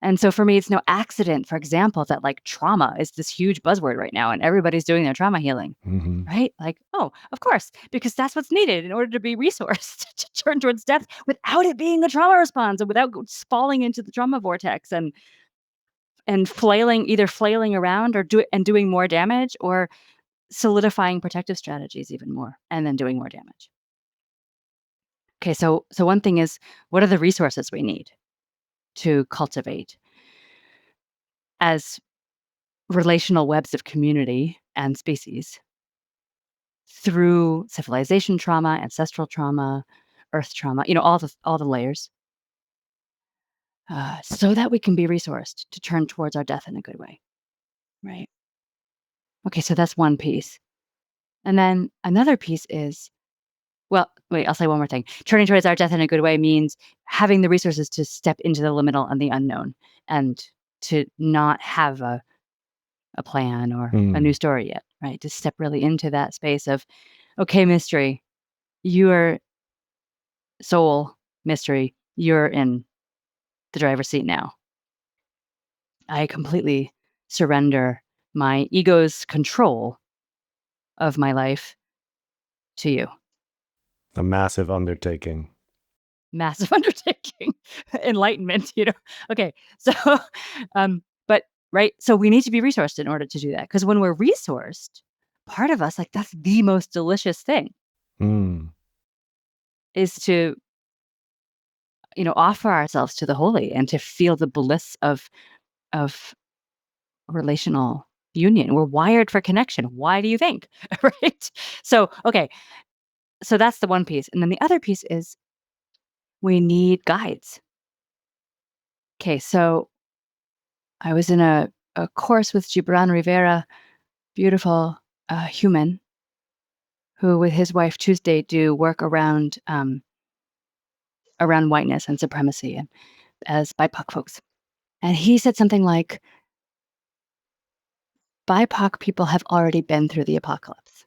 Speaker 1: And so for me, it's no accident, for example, that trauma is this huge buzzword right now and everybody's doing their trauma healing, right? Oh, of course, because that's what's needed in order to be resourced to turn towards death without it being a trauma response and without falling into the trauma vortex and either flailing around or doing more damage, or solidifying protective strategies even more and then doing more damage. Okay, so one thing is, what are the resources we need to cultivate as relational webs of community and species through civilization trauma, ancestral trauma, earth trauma, all the layers, so that we can be resourced to turn towards our death in a good way, right? Okay, so that's one piece. And then another piece is, well, wait, I'll say one more thing. Turning towards our death in a good way means having the resources to step into the liminal and the unknown, and to not have a plan or a new story yet, right? To step really into that space of, okay, mystery, you are soul, mystery, you're in the driver's seat now. I completely surrender my ego's control of my life to you.
Speaker 2: A massive undertaking.
Speaker 1: Massive undertaking, enlightenment, Okay, so, but right, so we need to be resourced in order to do that, because when we're resourced, part of us, like, that's the most delicious thing, is to, offer ourselves to the holy and to feel the bliss of relational union. We're wired for connection. Why do you think? Right? So, okay, so that's the one piece, and then the other piece is we need guides. Okay, so I was in a course with Gibran Rivera, beautiful human, who with his wife Tuesday do work around whiteness and supremacy, and as BIPOC folks. And he said something like, BIPOC people have already been through the apocalypse.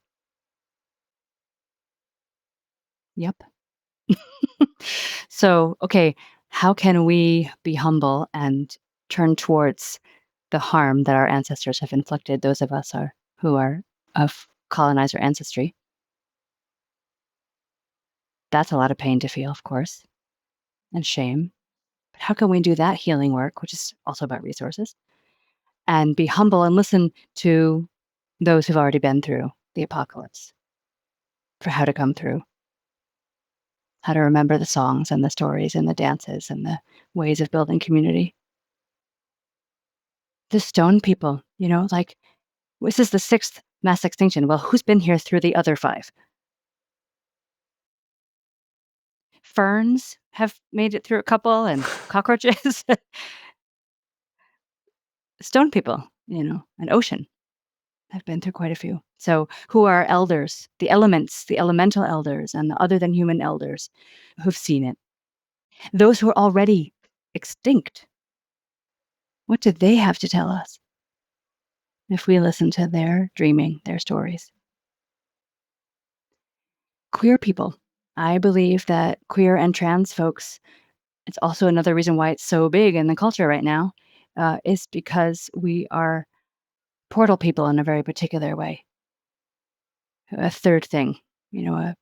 Speaker 1: Yep. So, okay, how can we be humble and turn towards the harm that our ancestors have inflicted, those of us who are of colonizer ancestry? That's a lot of pain to feel, of course, and shame. But how can we do that healing work, which is also about resources, and be humble and listen to those who've already been through the apocalypse for how to come through, how to remember the songs and the stories and the dances and the ways of building community? The stone people, like, this is the 6th mass extinction. Well, who's been here through the other 5? Ferns have made it through a couple, and cockroaches. Stone people, an ocean. I've been through quite a few. So who are elders, the elements, the elemental elders, and the other than human elders who've seen it? Those who are already extinct, what do they have to tell us if we listen to their dreaming, their stories? Queer people. I believe that queer and trans folks, it's also another reason why it's so big in the culture right now, is because we are portal people in a very particular way. A third thing, a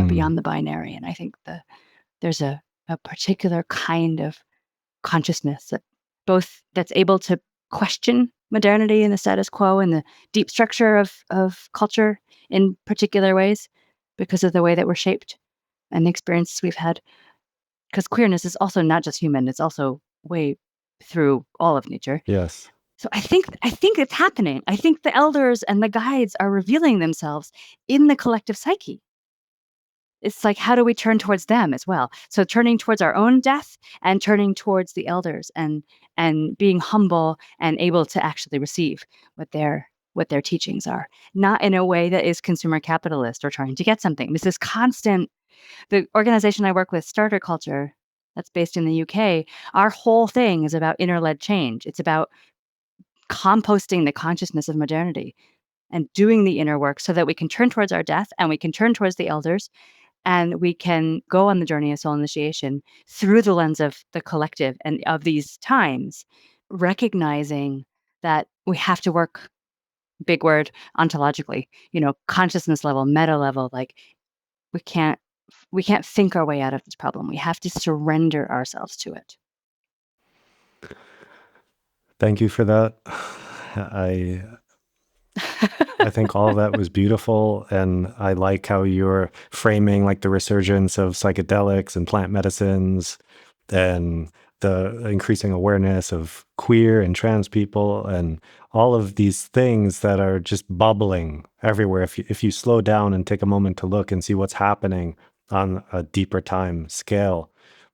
Speaker 1: beyond the binary. And I think there's a particular kind of consciousness that's able to question modernity and the status quo and the deep structure of culture in particular ways, because of the way that we're shaped and the experiences we've had. Because queerness is also not just human, it's also way through all of nature.
Speaker 2: Yes.
Speaker 1: So I think it's happening. I think the elders and the guides are revealing themselves in the collective psyche. It's like, how do we turn towards them as well? So turning towards our own death and turning towards the elders, and being humble and able to actually receive what their teachings are, not in a way that is consumer capitalist or trying to get something. This is constant. The organization I work with, Starter Culture, that's based in the UK, our whole thing is about inner-led change. It's about composting the consciousness of modernity and doing the inner work so that we can turn towards our death and we can turn towards the elders, and we can go on the journey of soul initiation through the lens of the collective and of these times, recognizing that we have to work, big word, ontologically, consciousness level, meta level. Like, we can't think our way out of this problem. We have to surrender ourselves to it.
Speaker 2: Thank you for that. I I think all of that was beautiful. And I like how you're framing like the resurgence of psychedelics and plant medicines and the increasing awareness of queer and trans people and all of these things that are just bubbling everywhere. If you slow down and take a moment to look and see what's happening on a deeper time scale,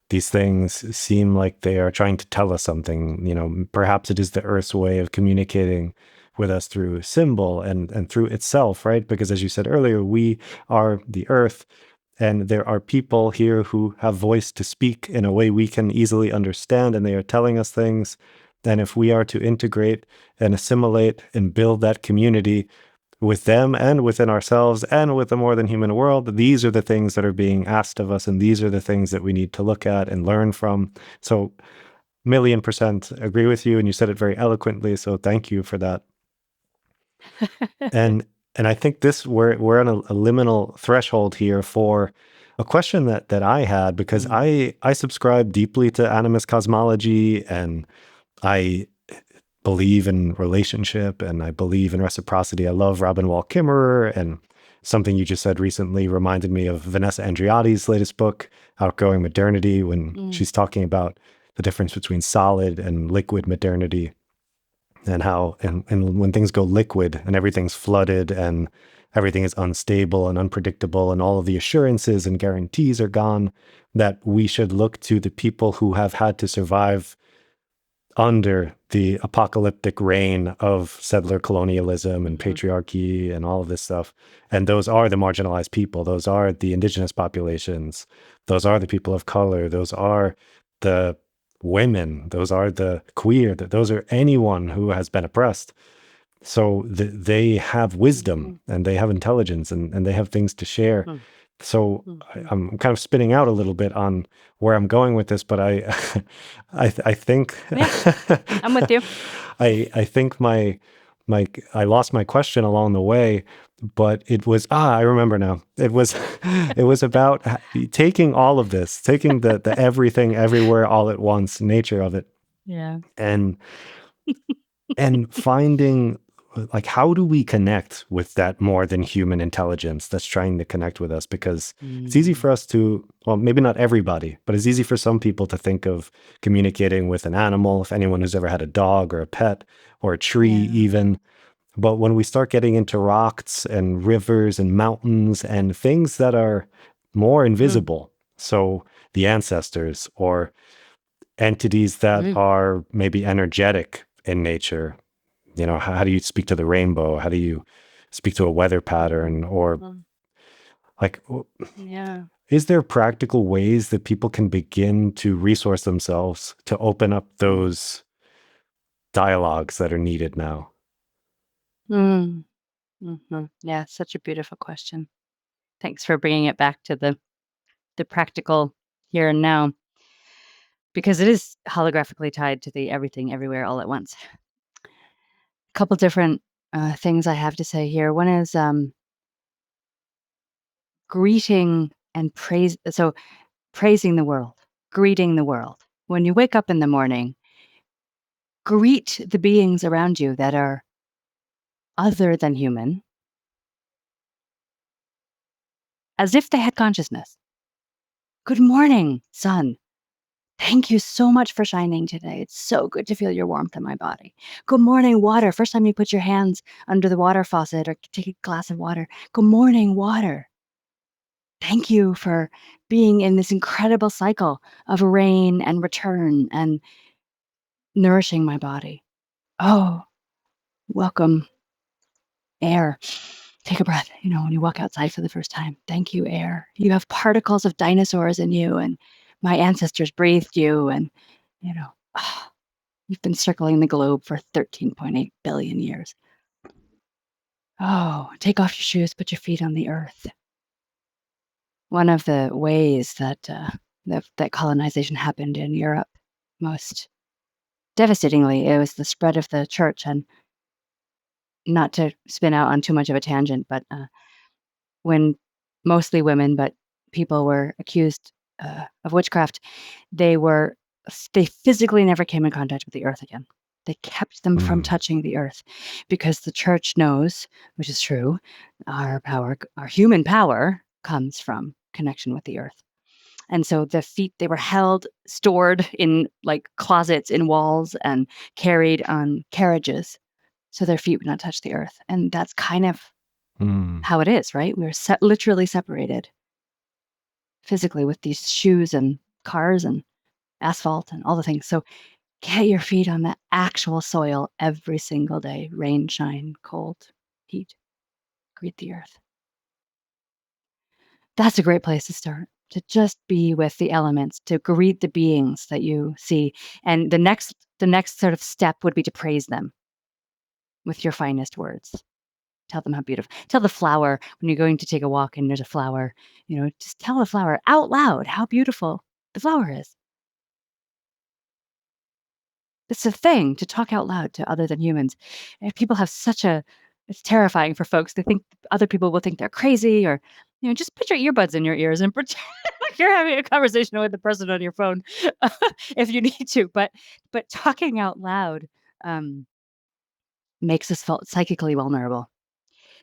Speaker 2: these things seem like they are trying to tell us something. Perhaps it is the Earth's way of communicating with us through symbol and through itself, right? Because as you said earlier, we are the Earth, and there are people here who have voice to speak in a way we can easily understand, and they are telling us things. And if we are to integrate and assimilate and build that community with them and within ourselves and with the more than human world, these are the things that are being asked of us, and these are the things that we need to look at and learn from. So, 1,000,000% agree with you, and you said it very eloquently. So, thank you for that. And I think we're on a liminal threshold here for a question that I had, because I subscribe deeply to animist cosmology, and I believe in relationship, and I believe in reciprocity. I love Robin Wall Kimmerer, and something you just said recently reminded me of Vanessa Andreotti's latest book, Outgoing Modernity, when she's talking about the difference between solid and liquid modernity, and how and when things go liquid and everything's flooded and everything is unstable and unpredictable and all of the assurances and guarantees are gone, that we should look to the people who have had to survive under the apocalyptic reign of settler colonialism and patriarchy and all of this stuff. And those are the marginalized people. Those are the indigenous populations. Those are the people of color. Those are the women. Those are the queer. Those are anyone who has been oppressed. So they have wisdom and they have intelligence and they have things to share. So I'm kind of spinning out a little bit on where I'm going with this, but I think
Speaker 1: I'm with you.
Speaker 2: I think I lost my question along the way, but it was I remember now. It was about taking all of this, taking the everything everywhere all at once nature of it,
Speaker 1: Yeah.
Speaker 2: and finding, like, how do we connect with that more than human intelligence that's trying to connect with us? Because it's easy for us to, well, maybe not everybody, but it's easy for some people to think of communicating with an animal, if anyone who's ever had a dog or a pet or a tree even. But when we start getting into rocks and rivers and mountains and things that are more invisible, so the ancestors or entities that are maybe energetic in nature, how do you speak to the rainbow? How do you speak to a weather pattern? Or like, is there practical ways that people can begin to resource themselves to open up those dialogues that are needed now?
Speaker 1: Yeah, such a beautiful question. Thanks for bringing it back to the practical here and now, because it is holographically tied to the everything everywhere all at once. A couple different things I have to say here. One is greeting and praise. So praising the world, greeting the world. When you wake up in the morning, greet the beings around you that are other than human, as if they had consciousness. Good morning, sun. Thank you so much for shining today. It's so good to feel your warmth in my body. Good morning, water. First time you put your hands under the water faucet or take a glass of water. Good morning, water. Thank you for being in this incredible cycle of rain and return and nourishing my body. Oh, welcome, air. Take a breath, when you walk outside for the first time. Thank you, air. You have particles of dinosaurs in you, and my ancestors breathed you, and, you've been circling the globe for 13.8 billion years. Oh, take off your shoes, put your feet on the earth. One of the ways that that colonization happened in Europe most devastatingly, it was the spread of the church. And not to spin out on too much of a tangent, but when mostly women, but people were accused of witchcraft, they physically never came in contact with the earth again. They kept them from touching the earth because the church knows, which is true, our human power comes from connection with the earth. And so the feet, they were held, stored in like closets in walls and carried on carriages so their feet would not touch the earth. And that's kind of how it is, right? We're literally separated physically with these shoes and cars and asphalt and all the things. So get your feet on the actual soil every single day, rain, shine, cold, heat. Greet the earth. That's a great place to start, to just be with the elements, to greet the beings that you see. And the next sort of step would be to praise them with your finest words. Tell them how beautiful. Tell the flower when you're going to take a walk and there's a flower, just tell the flower out loud how beautiful the flower is. It's a thing to talk out loud to other than humans. And people have it's terrifying for folks. They think other people will think they're crazy, or, just put your earbuds in your ears and pretend like you're having a conversation with the person on your phone if you need to. But talking out loud makes us feel psychically vulnerable.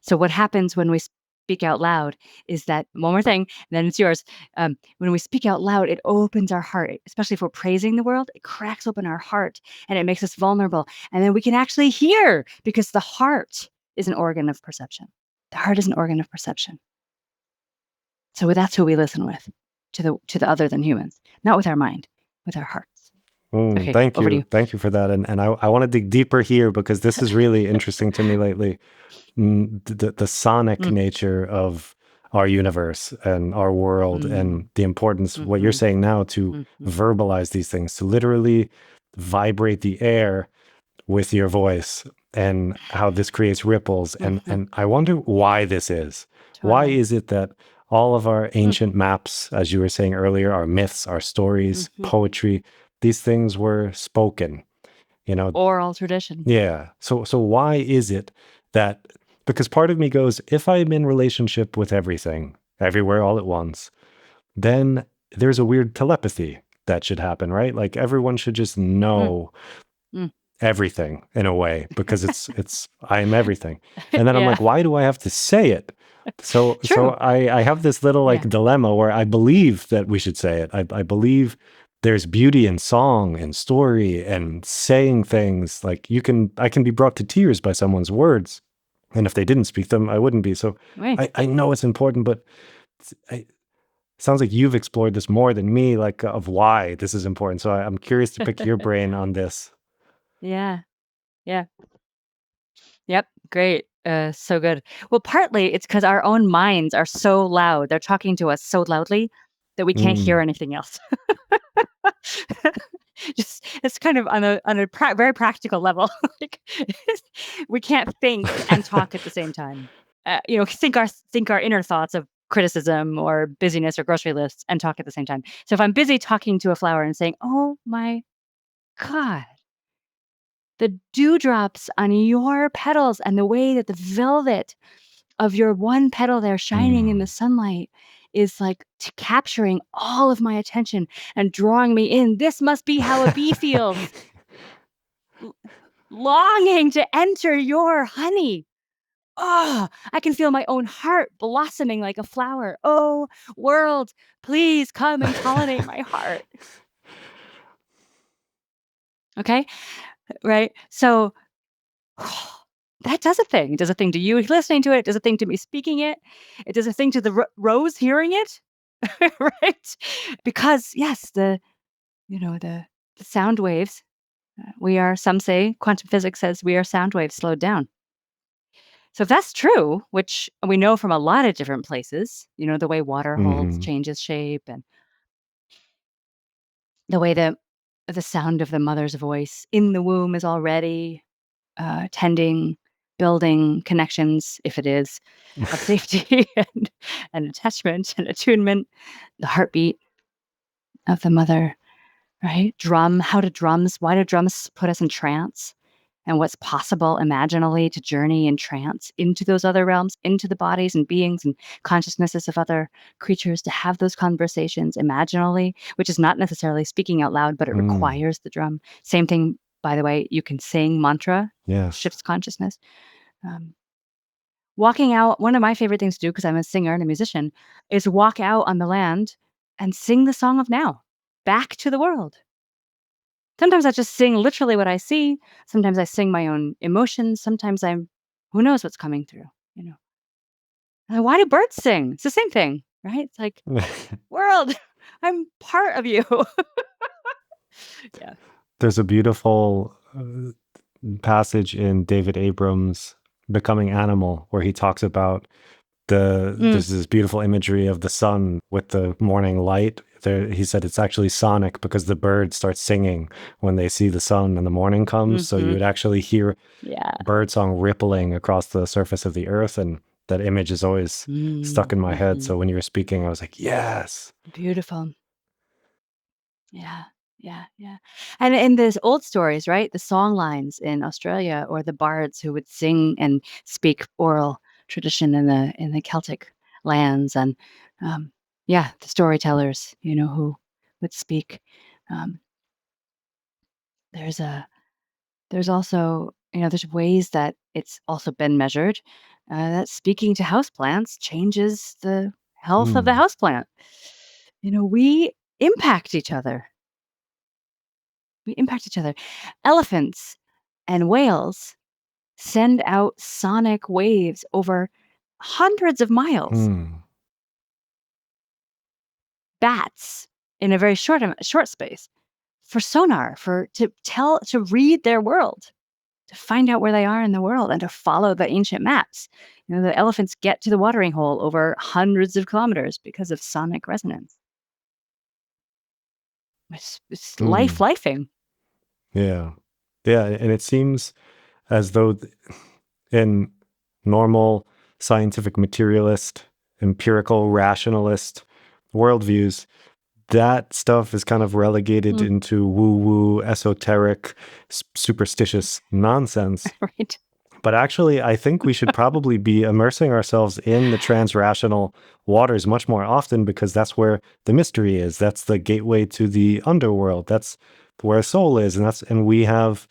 Speaker 1: So what happens when we speak out loud is that, one more thing, then it's yours. When we speak out loud, it opens our heart, especially if we're praising the world. It cracks open our heart and it makes us vulnerable. And then we can actually hear, because the heart is an organ of perception. The heart is an organ of perception. So that's who we listen with, to the other than humans, not with our mind, with our hearts. Okay,
Speaker 2: Thank
Speaker 1: over to
Speaker 2: you.
Speaker 1: you.
Speaker 2: Thank you for that. And I want to dig deeper here because this is really interesting to me lately. The sonic nature of our universe and our world, and the importance, what you're saying now, to verbalize these things, to literally vibrate the air with your voice, and how this creates ripples. And I wonder why this is.
Speaker 1: Totally.
Speaker 2: Why is it that all of our ancient maps, as you were saying earlier, our myths, our stories, poetry, these things were spoken,
Speaker 1: oral tradition.
Speaker 2: Yeah. So why is it that, because part of me goes, if I'm in relationship with everything, everywhere, all at once, then there's a weird telepathy that should happen, right? Like everyone should just know everything in a way, because it's I am everything. And then I'm like, why do I have to say it? So I have this little dilemma where I believe that we should say it. I believe there's beauty in song and story and saying things. Like I can be brought to tears by someone's words. And if they didn't speak them, I wouldn't be. So I know it's important, but it sounds like you've explored this more than me, like of why this is important. So I'm curious to pick your brain on this.
Speaker 1: Yeah. Yep. Great. So good. Well, partly it's because our own minds are so loud. They're talking to us so loudly that we can't hear anything else. Just, it's kind of on a very practical level. Like, we can't think and talk at the same time. Think our inner thoughts of criticism or busyness or grocery lists and talk at the same time. So if I'm busy talking to a flower and saying, "Oh my God, the dewdrops on your petals and the way that the velvet of your one petal there shining in the sunlight is like capturing all of my attention and drawing me in. This must be how a bee feels. Longing to enter your honey. Oh, I can feel my own heart blossoming like a flower. Oh, world, please come and pollinate my heart." Okay? Right? So that does a thing. It does a thing to you listening to it. It does a thing to me speaking it. It does a thing to the rose hearing it. Right? Because yes, the sound waves, some say quantum physics says we are sound waves slowed down. So if that's true, which we know from a lot of different places, the way water holds, changes shape, and the way the sound of the mother's voice in the womb is already tending, building connections, if it is, of safety and attachment and attunement, the heartbeat of the mother, right? Why do drums put us in trance? And what's possible imaginally to journey in trance into those other realms, into the bodies and beings and consciousnesses of other creatures, to have those conversations imaginally, which is not necessarily speaking out loud, but it requires the drum. Same thing by the way, you can sing mantra,
Speaker 2: Yes.
Speaker 1: shifts consciousness. Walking out, one of my favorite things to do, because I'm a singer and a musician, is walk out on the land and sing the song of now back to the world. Sometimes I just sing literally what I see. Sometimes I sing my own emotions. Sometimes who knows what's coming through, you know. And why do birds sing? It's the same thing, right? It's like, world, I'm part of you. Yeah.
Speaker 2: There's a beautiful passage in David Abrams' Becoming Animal where he talks about there's this beautiful imagery of the sun with the morning light. He said it's actually sonic because the birds start singing when they see the sun and the morning comes. So you would actually hear birdsong rippling across the surface of the earth, and that image is always stuck in my head. So when you were speaking, I was like, yes.
Speaker 1: Beautiful. Yeah. Yeah. And in these old stories, right? The song lines in Australia, or the bards who would sing and speak oral tradition in the Celtic lands, and the storytellers, who would speak. Um, there's also, there's ways that it's also been measured that speaking to houseplants changes the health of the houseplant. We impact each other. We impact each other. Elephants and whales send out sonic waves over hundreds of miles. Bats in a very short space for sonar, to read their world, to find out where they are in the world, and to follow the ancient maps. The elephants get to the watering hole over hundreds of kilometers because of sonic resonance. It's life-lifing.
Speaker 2: Yeah. And it seems as though in normal scientific materialist, empirical rationalist worldviews, that stuff is kind of relegated into woo-woo, esoteric, superstitious nonsense.
Speaker 1: Right.
Speaker 2: But actually, I think we should probably be immersing ourselves in the transrational waters much more often, because that's where the mystery is. That's the gateway to the underworld. That's where soul is. And we have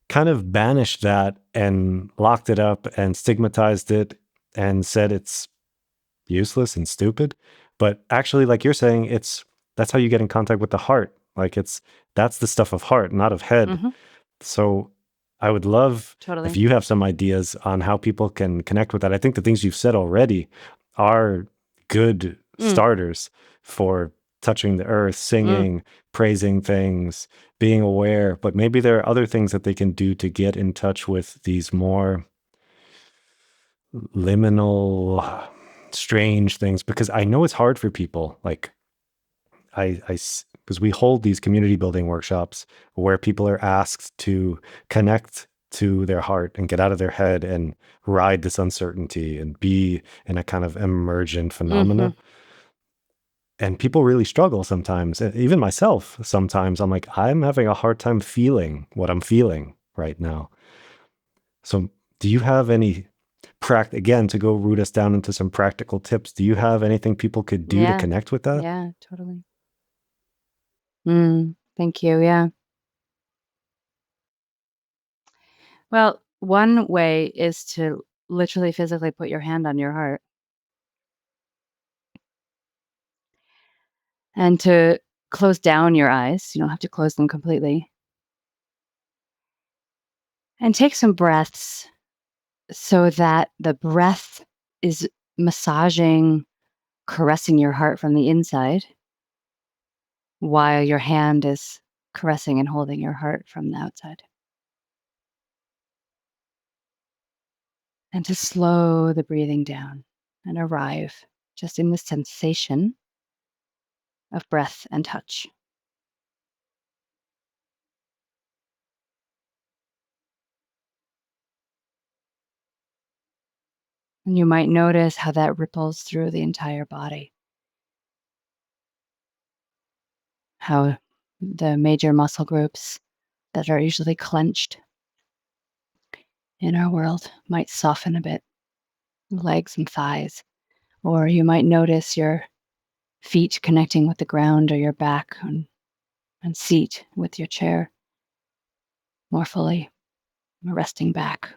Speaker 2: kind of banished that and locked it up and stigmatized it and said it's useless and stupid. But actually, like you're saying, that's how you get in contact with the heart. Like that's the stuff of heart, not of head. So I would love if you have some ideas on how people can connect with that. I think the things you've said already are good starters for touching the earth, singing, praising things, being aware. But maybe there are other things that they can do to get in touch with these more liminal, strange things, because I know it's hard for people. Like because we hold these community building workshops where people are asked to connect to their heart and get out of their head and ride this uncertainty and be in a kind of emergent phenomena. And people really struggle sometimes. Even myself, sometimes I'm like, I'm having a hard time feeling what I'm feeling right now. So do you have any again, to go root us down into some practical tips, do you have anything people could do to connect with that?
Speaker 1: Yeah, totally. Thank you. Yeah. Well, one way is to literally physically put your hand on your heart and to close down your eyes. You don't have to close them completely. And take some breaths so that the breath is massaging, caressing your heart from the inside, while your hand is caressing and holding your heart from the outside. And to slow the breathing down and arrive just in the sensation of breath and touch. And you might notice how that ripples through the entire body. How the major muscle groups that are usually clenched in our world might soften a bit, legs and thighs. Or you might notice your feet connecting with the ground, or your back and seat with your chair. more fully, resting back.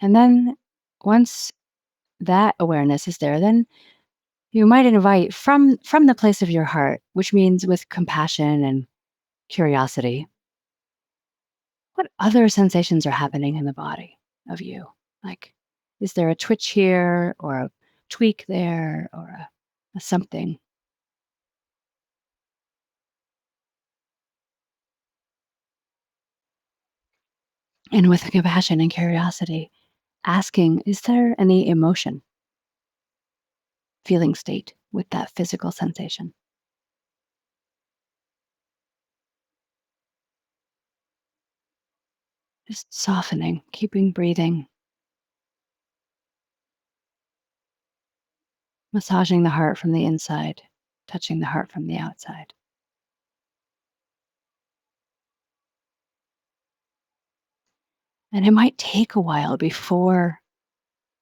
Speaker 1: And then once that awareness is there, then you might invite from the place of your heart, which means with compassion and curiosity, what other sensations are happening in the body of you? Like, is there a twitch here or a tweak there or a something? And with compassion and curiosity, asking, is there any emotion, feeling state with that physical sensation? Just softening, keeping breathing, massaging the heart from the inside, touching the heart from the outside. And it might take a while before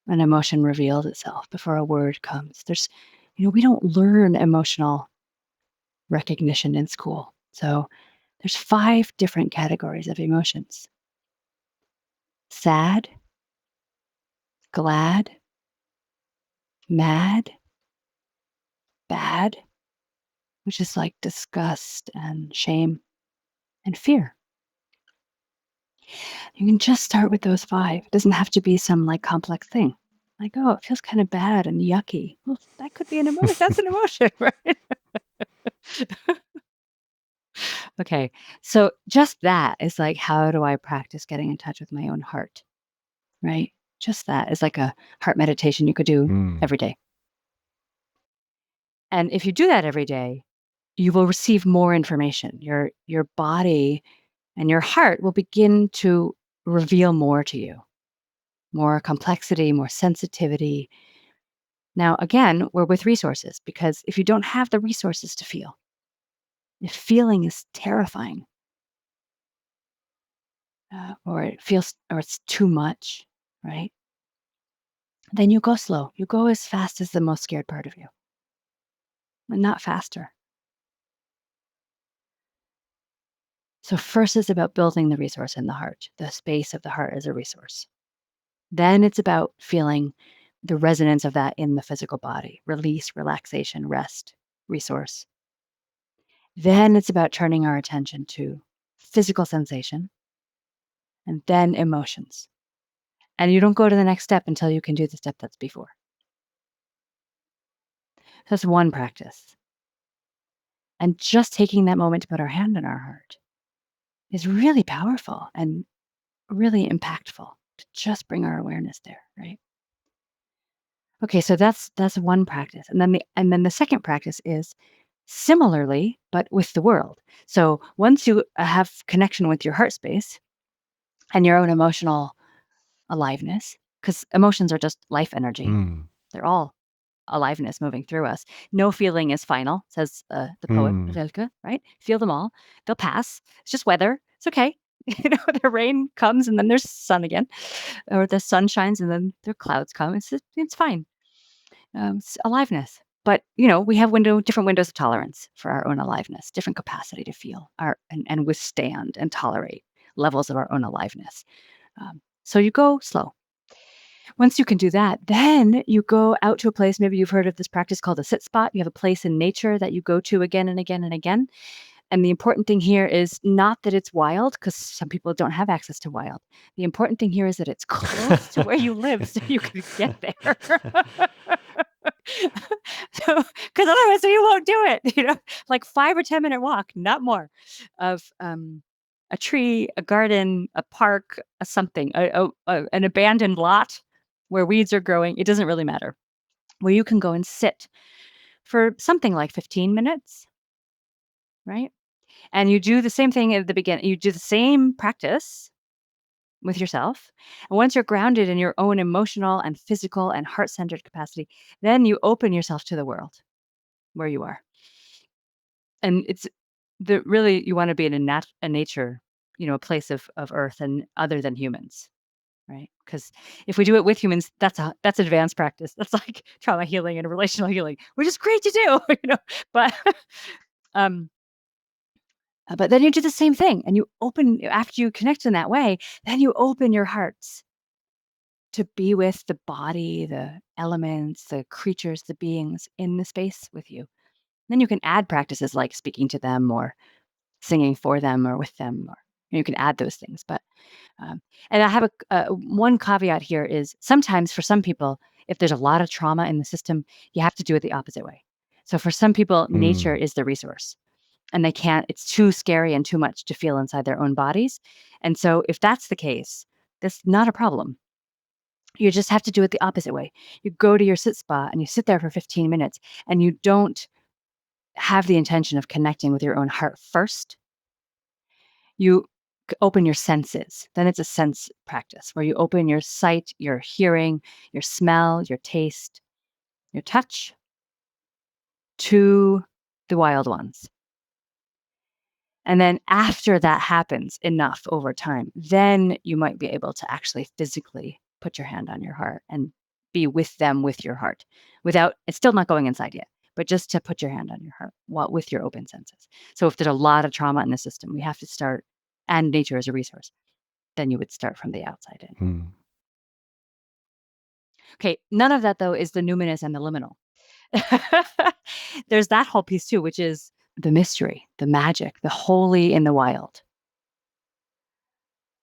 Speaker 1: an emotion reveals itself, before a word comes. We don't learn emotional recognition in school. So there's 5 different categories of emotions: sad, glad, mad, bad, which is like disgust and shame, and fear. You can just start with those 5. It doesn't have to be some like complex thing. Like, oh, it feels kind of bad and yucky. Well, that could be an emotion. That's an emotion, right? Okay. So just that is like, how do I practice getting in touch with my own heart? Right? Just that is like a heart meditation you could do
Speaker 2: Mm.
Speaker 1: every day. And if you do that every day, you will receive more information. Your body and your heart will begin to reveal more to you, more complexity, more sensitivity. Now, again, we're with resources, because if you don't have the resources to feel, if feeling is terrifying, or it feels, or it's too much, right? Then you go slow. You go as fast as the most scared part of you, but not faster. So first it's about building the resource in the heart, the space of the heart as a resource. Then it's about feeling the resonance of that in the physical body: release, relaxation, rest, resource. Then it's about turning our attention to physical sensation and then emotions. And you don't go to the next step until you can do the step that's before. That's one practice. And just taking that moment to put our hand on our heart is really powerful and really impactful, to just bring our awareness there, right? Okay, so that's one practice. And then the second practice is similarly, but with the world. So once you have connection with your heart space and your own emotional aliveness, because emotions are just life energy.
Speaker 2: Mm.
Speaker 1: They're all aliveness moving through us. No feeling is final, says the poet
Speaker 2: Mm.
Speaker 1: Rilke, right? Feel them all. They'll pass. It's just weather. It's okay. The rain comes and then there's sun again, or the sun shines and then the clouds come. It's fine. Aliveness. But we have different windows of tolerance for our own aliveness, different capacity to feel and withstand and tolerate levels of our own aliveness. So you go slow. Once you can do that, then you go out to a place. Maybe you've heard of this practice called a sit spot. You have a place in nature that you go to again and again and again. And the important thing here is not that it's wild, because some people don't have access to wild. The important thing here is that it's close to where you live so you can get there. So, because otherwise you won't do it. Like 5 or 10 minute walk, not more, of a tree, a garden, a park, a something, an abandoned lot where weeds are growing. It doesn't really matter. Where you can go and sit for something like 15 minutes, right? And you do the same thing at the beginning. You do the same practice with yourself. And once you're grounded in your own emotional and physical and heart-centered capacity, then you open yourself to the world where you are. And it's really, you want to be in a nature, a place of earth and other than humans, right? Because if we do it with humans, that's advanced practice. That's like trauma healing and relational healing, which is great to do, But but then you do the same thing, and you open after you connect in that way. Then you open your hearts to be with the body, the elements, the creatures, the beings in the space with you. Then you can add practices like speaking to them or singing for them or with them, or you can add those things. But and I have one caveat here is sometimes for some people, if there's a lot of trauma in the system, you have to do it the opposite way. So for some people, nature is the resource, and they can't. It's too scary and too much to feel inside their own bodies. And so if that's the case, that's not a problem. You just have to do it the opposite way. You go to your sit spot and you sit there for 15 minutes, and you don't have the intention of connecting with your own heart first. You open your senses. Then it's a sense practice where you open your sight, your hearing, your smell, your taste, your touch to the wild ones. And then after that happens enough over time, then you might be able to actually physically put your hand on your heart and be with them with your heart without, it's still not going inside yet, but just to put your hand on your heart with your open senses. So if there's a lot of trauma in the system, we have to start, and nature is a resource, then you would start from the outside in. Okay, none of that though is the numinous and the liminal. There's that whole piece too, which is the mystery, the magic, the holy in the wild,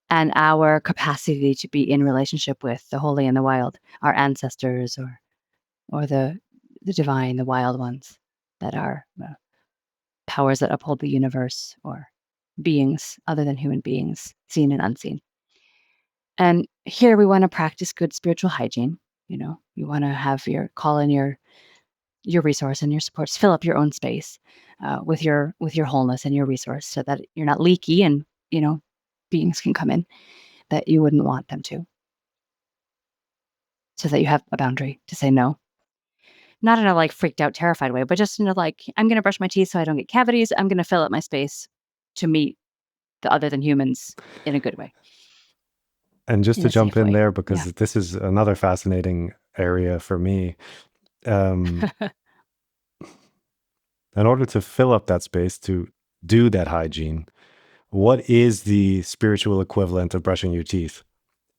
Speaker 1: and our capacity to be in relationship with the holy in the wild, our ancestors, or the divine, the wild ones that are powers that uphold the universe, or beings other than human beings, seen and unseen. And here we want to practice good spiritual hygiene. You want to have call in your resource and your supports, fill up your own space with your wholeness and your resource, so that you're not leaky and beings can come in that you wouldn't want them to, so that you have a boundary to say no. Not in a like freaked out, terrified way, but just in a like, I'm going to brush my teeth so I don't get cavities. I'm going to fill up my space to meet the other than humans in a good way.
Speaker 2: And just to jump in there, because this is another fascinating area for me. In order to fill up that space, to do that hygiene, what is the spiritual equivalent of brushing your teeth?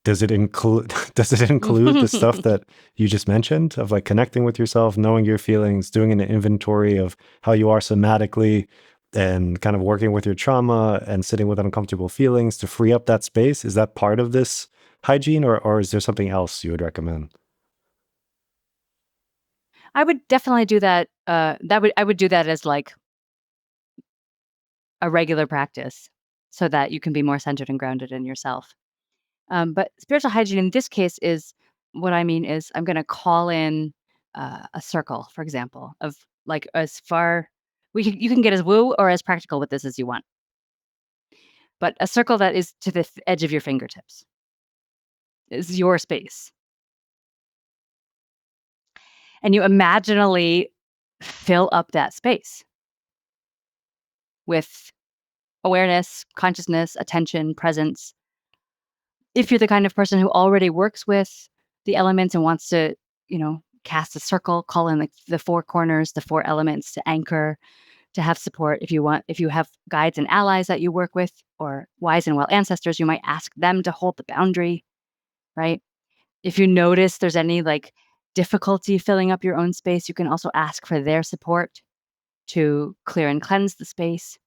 Speaker 2: Does it include the stuff that you just mentioned, of like connecting with yourself, knowing your feelings, doing an inventory of how you are somatically, and kind of working with your trauma and sitting with uncomfortable feelings to free up that space? Is that part of this hygiene, or is there something else you would recommend?
Speaker 1: I would definitely do that. I would do that as like a regular practice, so that you can be more centered and grounded in yourself. But spiritual hygiene in this case is, what I mean is, I'm going to call in a circle, for example, of like as far you can get as woo or as practical with this as you want, but a circle that is to the edge of your fingertips is your space, and you imaginally fill up that space with awareness, consciousness, attention, presence. If you're the kind of person who already works with the elements and wants to, cast a circle, call in the four corners, the four elements to anchor, to have support. If you have guides and allies that you work with, or wise and well ancestors, you might ask them to hold the boundary, right? If you notice there's any like difficulty filling up your own space, you can also ask for their support to clear and cleanse the space.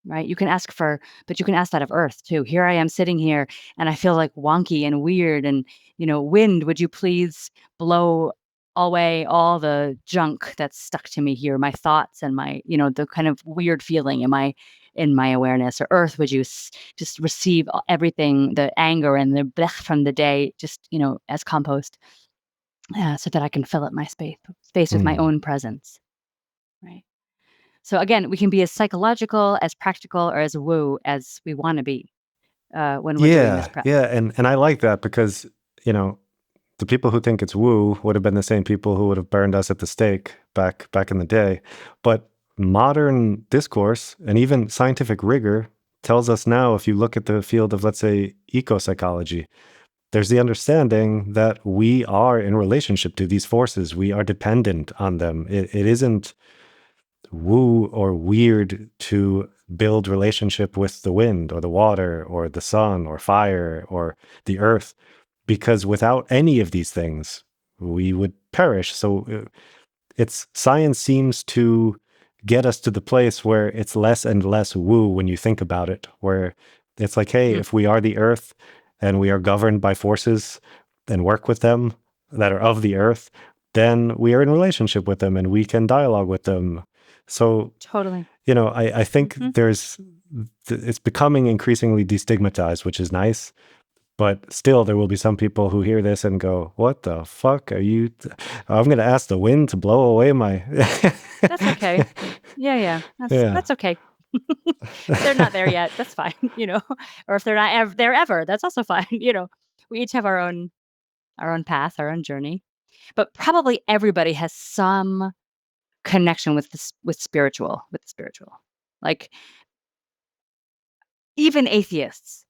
Speaker 1: Right? You can ask that of Earth too. Here I am sitting here and I feel like wonky and weird, and, wind, would you please blow away all the junk that's stuck to me here, my thoughts and my, the kind of weird feeling in my awareness, or Earth, would you just receive everything, the anger and the blech from the day, just, as compost, so that I can fill up my space with my own presence. Right. So again, we can be as psychological, as practical, or as woo as we want to be when we're doing this prep.
Speaker 2: Yeah, and I like that, because, the people who think it's woo would have been the same people who would have burned us at the stake back in the day. But modern discourse and even scientific rigor tells us now, if you look at the field of, let's say, eco-psychology, there's the understanding that we are in relationship to these forces. We are dependent on them. It isn't woo or weird to build relationship with the wind or the water or the sun or fire or the earth, because without any of these things, we would perish. So it's science seems to get us to the place where it's less and less woo when you think about it, where it's like, hey, if we are the earth and we are governed by forces and work with them that are of the earth, then we are in relationship with them and we can dialogue with them. So,
Speaker 1: Totally.
Speaker 2: I think it's becoming increasingly destigmatized, which is nice. But still, there will be some people who hear this and go, "What the fuck are you? I'm going to ask the wind to blow away my."
Speaker 1: That's okay. Yeah. That's okay. They're not there yet. That's fine. Or if they're not there ever, that's also fine. We each have our own path, our own journey. But probably everybody has some connection with the spiritual. Like even atheists,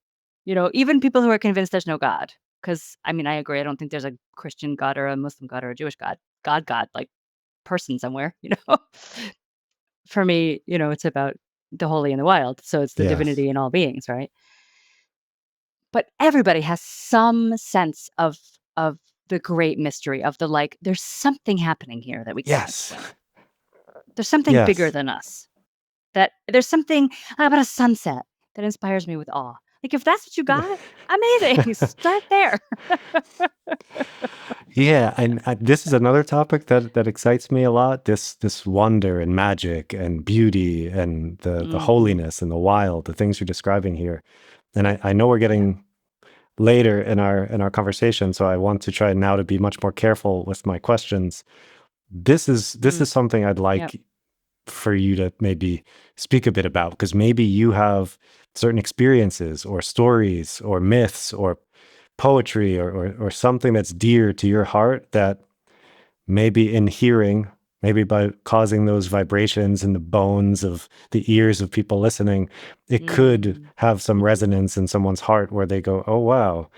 Speaker 1: even people who are convinced there's no God. Because I agree. I don't think there's a Christian God or a Muslim God or a Jewish God. God, like person somewhere. For me, it's about the holy and the wild. So it's the
Speaker 2: Yes.
Speaker 1: divinity in all beings, right? But everybody has some sense of the great mystery of there's something happening here that we can't explain. There's something bigger than us. That there's something about a sunset that inspires me with awe. Like if that's what you got, amazing. Start there.
Speaker 2: Yeah, and this is another topic that excites me a lot. This wonder and magic and beauty and the holiness and the wild, the things you're describing here. And I know we're getting later in our conversation, so I want to try now to be much more careful with my questions. This is something I'd like for you to maybe speak a bit about, because maybe you have certain experiences or stories or myths or poetry or something that's dear to your heart that maybe in hearing, maybe by causing those vibrations in the bones of the ears of people listening, it could have some resonance in someone's heart where they go, oh, wow,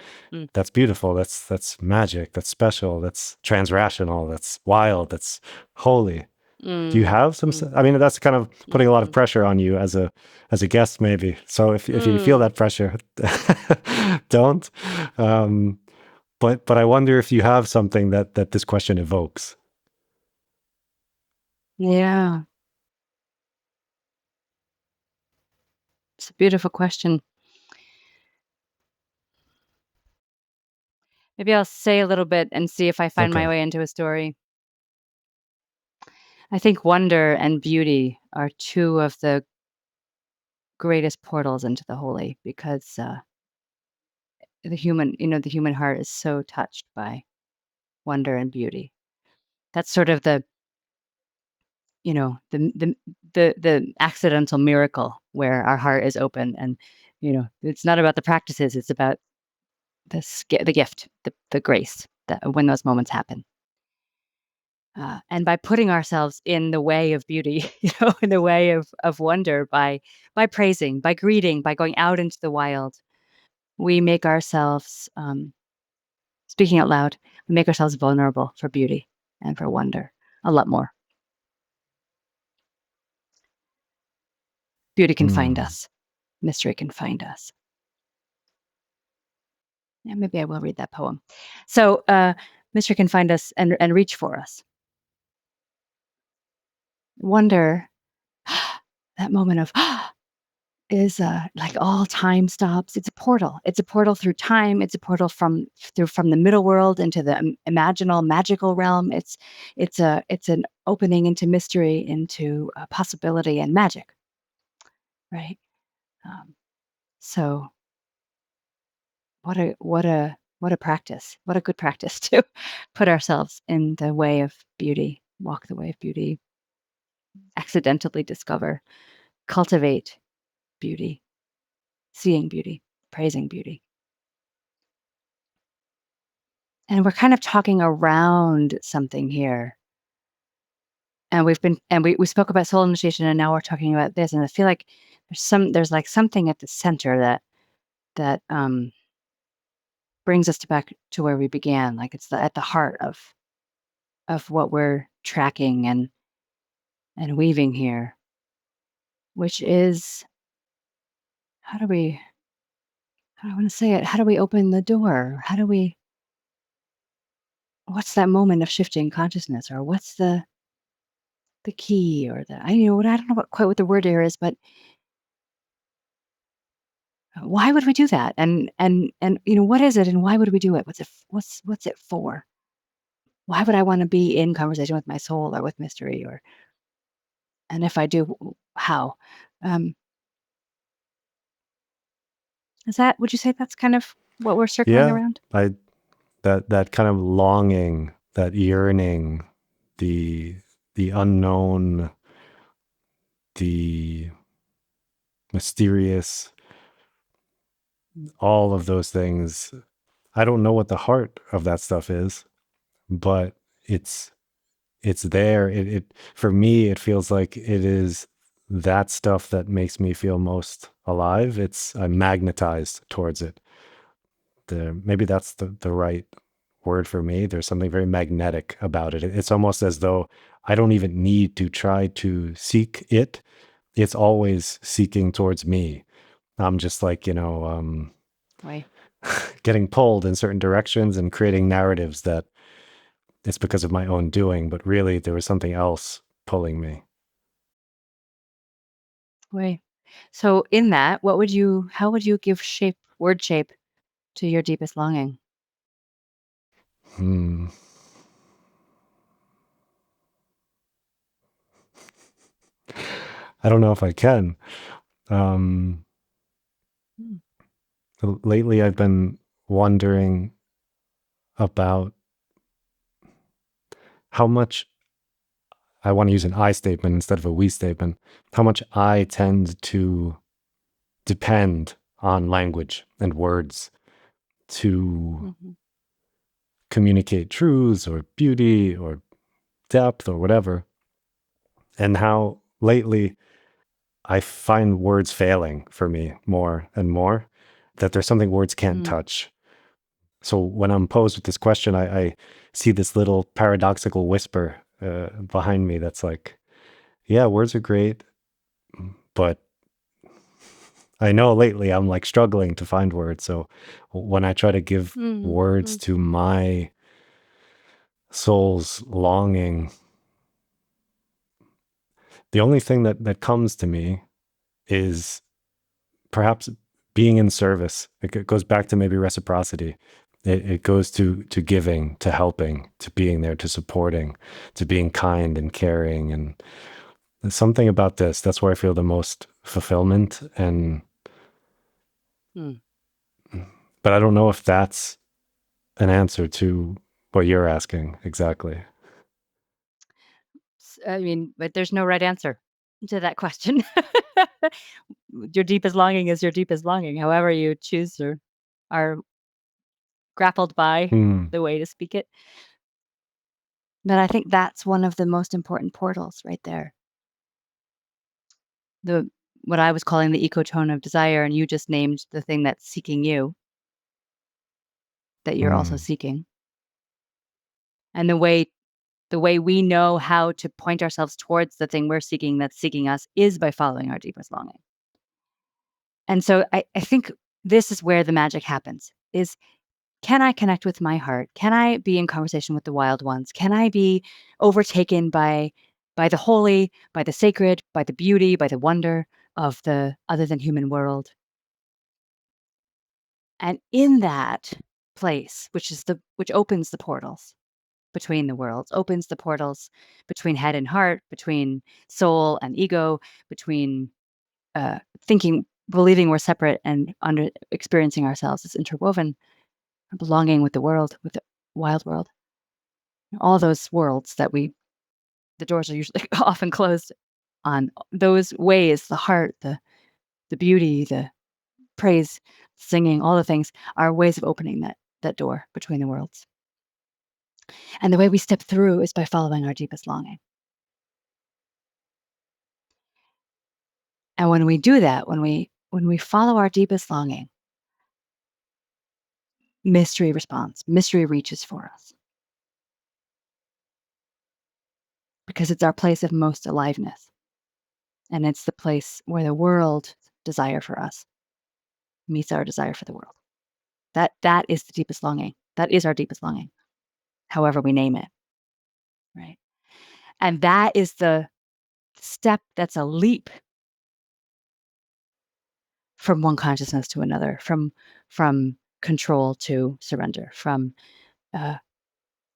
Speaker 2: that's beautiful. That's magic. That's special. That's transrational. That's wild. That's holy. Do you have some? That's kind of putting a lot of pressure on you as a guest, maybe. So if you feel that pressure, don't. But I wonder if you have something that this question evokes.
Speaker 1: Yeah. It's a beautiful question. Maybe I'll say a little bit and see if I find my way into a story. I think wonder and beauty are two of the greatest portals into the holy, because the human heart is so touched by wonder and beauty. That's sort of the the accidental miracle where our heart is open, and it's not about the practices, it's about the gift, the grace that when those moments happen. And by putting ourselves in the way of beauty, in the way of wonder, by praising, by greeting, by going out into the wild, we make ourselves, speaking out loud, we make ourselves vulnerable for beauty and for wonder a lot more. Beauty can find us. Mystery can find us. Yeah, maybe I will read that poem. So, mystery can find us and reach for us. Wonder, that moment of is like all time stops. It's a portal. It's a portal through time. It's a portal from the middle world into the magical realm. It's an opening into mystery, into possibility and magic. Right. So what a practice. What a good practice to put ourselves in the way of beauty, walk the way of beauty, accidentally discover, cultivate beauty, seeing beauty, praising beauty. And we're kind of talking around something here. And we spoke about soul initiation, and now we're talking about this. And I feel like there's like something at the center that brings us back to where we began. Like it's at the heart of what we're tracking and weaving here, which is how do I want to say it? How do we open the door? What's that moment of shifting consciousness, or what's the key, or I don't know quite what the word here is, but why would we do that? And what is it, and why would we do it? What's it for? Why would I want to be in conversation with my soul or with mystery, and if I do, how? Um, would you say that's kind of what we're circling
Speaker 2: Yeah,
Speaker 1: around?
Speaker 2: that kind of longing, that yearning, the unknown, the mysterious, all of those things. I don't know what the heart of that stuff is, but it's there. It for me, it feels like it is that stuff that makes me feel most alive. I'm magnetized towards it. Maybe that's the right word for me. There's something very magnetic about it. It's almost as though I don't even need to try to seek it. It's always seeking towards me. I'm just like,
Speaker 1: Way.
Speaker 2: getting pulled in certain directions and creating narratives that it's because of my own doing, but really there was something else pulling me.
Speaker 1: Way. So in that, how would you give word shape to your deepest longing?
Speaker 2: Hmm. I don't know if I can. Um,
Speaker 1: Hmm.
Speaker 2: Lately, I've been wondering about how much I want to use an I statement instead of a we statement, how much I tend to depend on language and words to
Speaker 1: Mhm.
Speaker 2: communicate truths or beauty or depth or whatever, and how lately I find words failing for me more and more, that there's something words can't
Speaker 1: Mm.
Speaker 2: touch. So when I'm posed with this question, I see this little paradoxical whisper behind me that's like, yeah, words are great, but I know lately I'm like struggling to find words. So when I try to give
Speaker 1: Mm.
Speaker 2: words
Speaker 1: Mm.
Speaker 2: to my soul's longing, the only thing that comes to me is perhaps being in service. It goes back to maybe reciprocity. It goes to giving, to helping, to being there, to supporting, to being kind and caring. And there's something about this. That's where I feel the most fulfillment.
Speaker 1: Mm.
Speaker 2: But I don't know if that's an answer to what you're asking exactly.
Speaker 1: I mean, but there's no right answer to that question. Your deepest longing is your deepest longing, however you choose or are grappled by
Speaker 2: Hmm.
Speaker 1: the way to speak it. But I think that's one of the most important portals right there. The What I was calling the ecotone of desire, and you just named the thing that's seeking you, that you're also
Speaker 2: Hmm.
Speaker 1: seeking. And the way we know how to point ourselves towards the thing we're seeking that's seeking us is by following our deepest longing. And so I think this is where the magic happens is, can I connect with my heart? Can I be in conversation with the wild ones? Can I be overtaken by the holy, by the sacred, by the beauty, by the wonder of the other than human world? And in that place, which opens the portals between the worlds, opens the portals between head and heart, between soul and ego, between thinking, believing we're separate and under experiencing ourselves as interwoven, belonging with the world, with the wild world. All those worlds the doors are usually often closed on those ways, the heart, the beauty, the praise, singing, all the things are ways of opening that door between the worlds. And the way we step through is by following our deepest longing. And when we do that, when we follow our deepest longing, mystery responds. Mystery reaches for us. Because it's our place of most aliveness. And it's the place where the world's desire for us meets our desire for the world. That is the deepest longing. That is our deepest longing, however we name it. Right. And that is the step that's a leap from one consciousness to another, from control to surrender, from I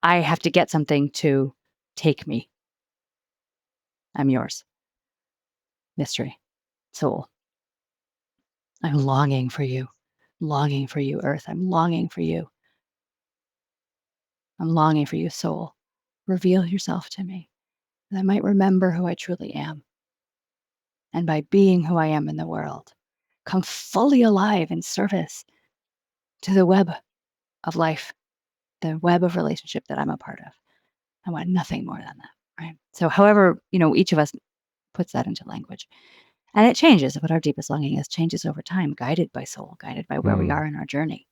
Speaker 1: have to get something to take me. I'm yours. Mystery. Soul. I'm longing for you. Longing for you, Earth. I'm longing for you. I'm longing for you, soul. Reveal yourself to me, that I might remember who I truly am. And by being who I am in the world, come fully alive in service to the web of life, the web of relationship that I'm a part of. I want nothing more than that, right? So however, each of us puts that into language. And it changes. What our deepest longing is changes over time, guided by soul, guided by where we are in our journey.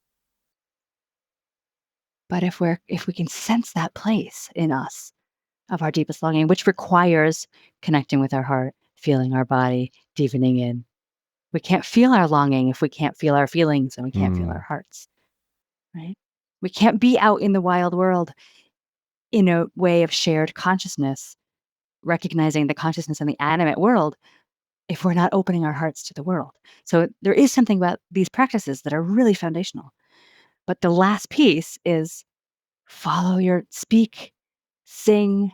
Speaker 1: But if we can sense that place in us of our deepest longing, which requires connecting with our heart, feeling our body, deepening in. We can't feel our longing if we can't feel our feelings and we can't feel our hearts, right? We can't be out in the wild world in a way of shared consciousness, recognizing the consciousness in the animate world if we're not opening our hearts to the world. So there is something about these practices that are really foundational. But the last piece is speak, sing,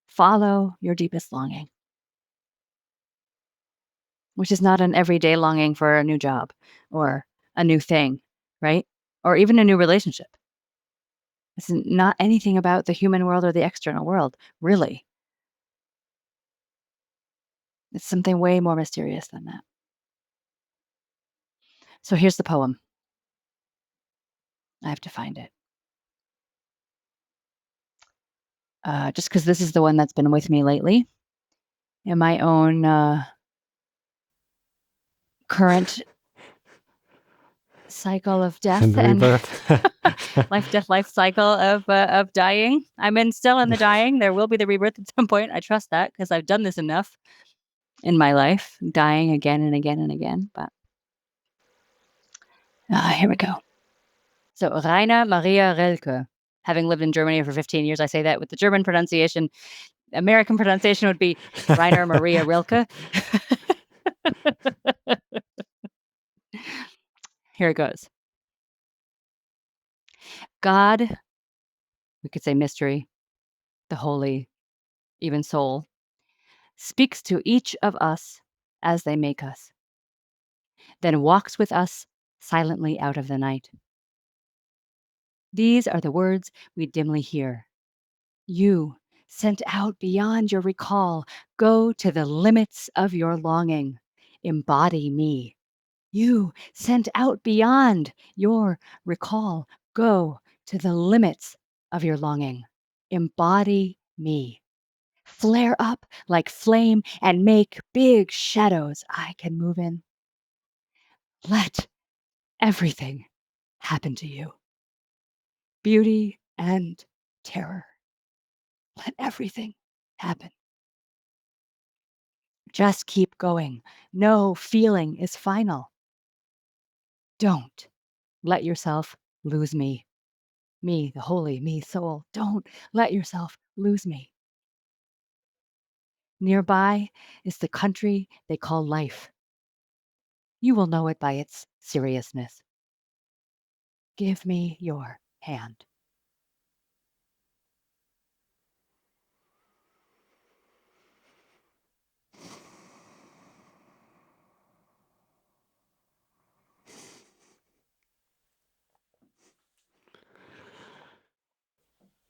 Speaker 1: follow your deepest longing, which is not an everyday longing for a new job or a new thing, right? Or even a new relationship. It's not anything about the human world or the external world, really. It's something way more mysterious than that. So here's the poem. I have to find it. Just because this is the one that's been with me lately in my own current cycle of death and life cycle of dying. I'm still in the dying. There will be the rebirth at some point. I trust that because I've done this enough in my life, dying again and again and again. But here we go. So Rainer Maria Rilke. Having lived in Germany for 15 years, I say that with the German pronunciation. American pronunciation would be Rainer Maria Rilke. Here it goes. God, we could say mystery, the holy, even soul, speaks to each of us as they make us, then walks with us silently out of the night. These are the words we dimly hear. You, sent out beyond your recall, go to the limits of your longing. Embody me. You, sent out beyond your recall, go to the limits of your longing. Embody me. Flare up like flame and make big shadows I can move in. Let everything happen to you. Beauty and terror. Let everything happen. Just keep going. No feeling is final. Don't let yourself lose me. Me, the holy, me, soul. Don't let yourself lose me. Nearby is the country they call life. You will know it by its seriousness. Give me your hand.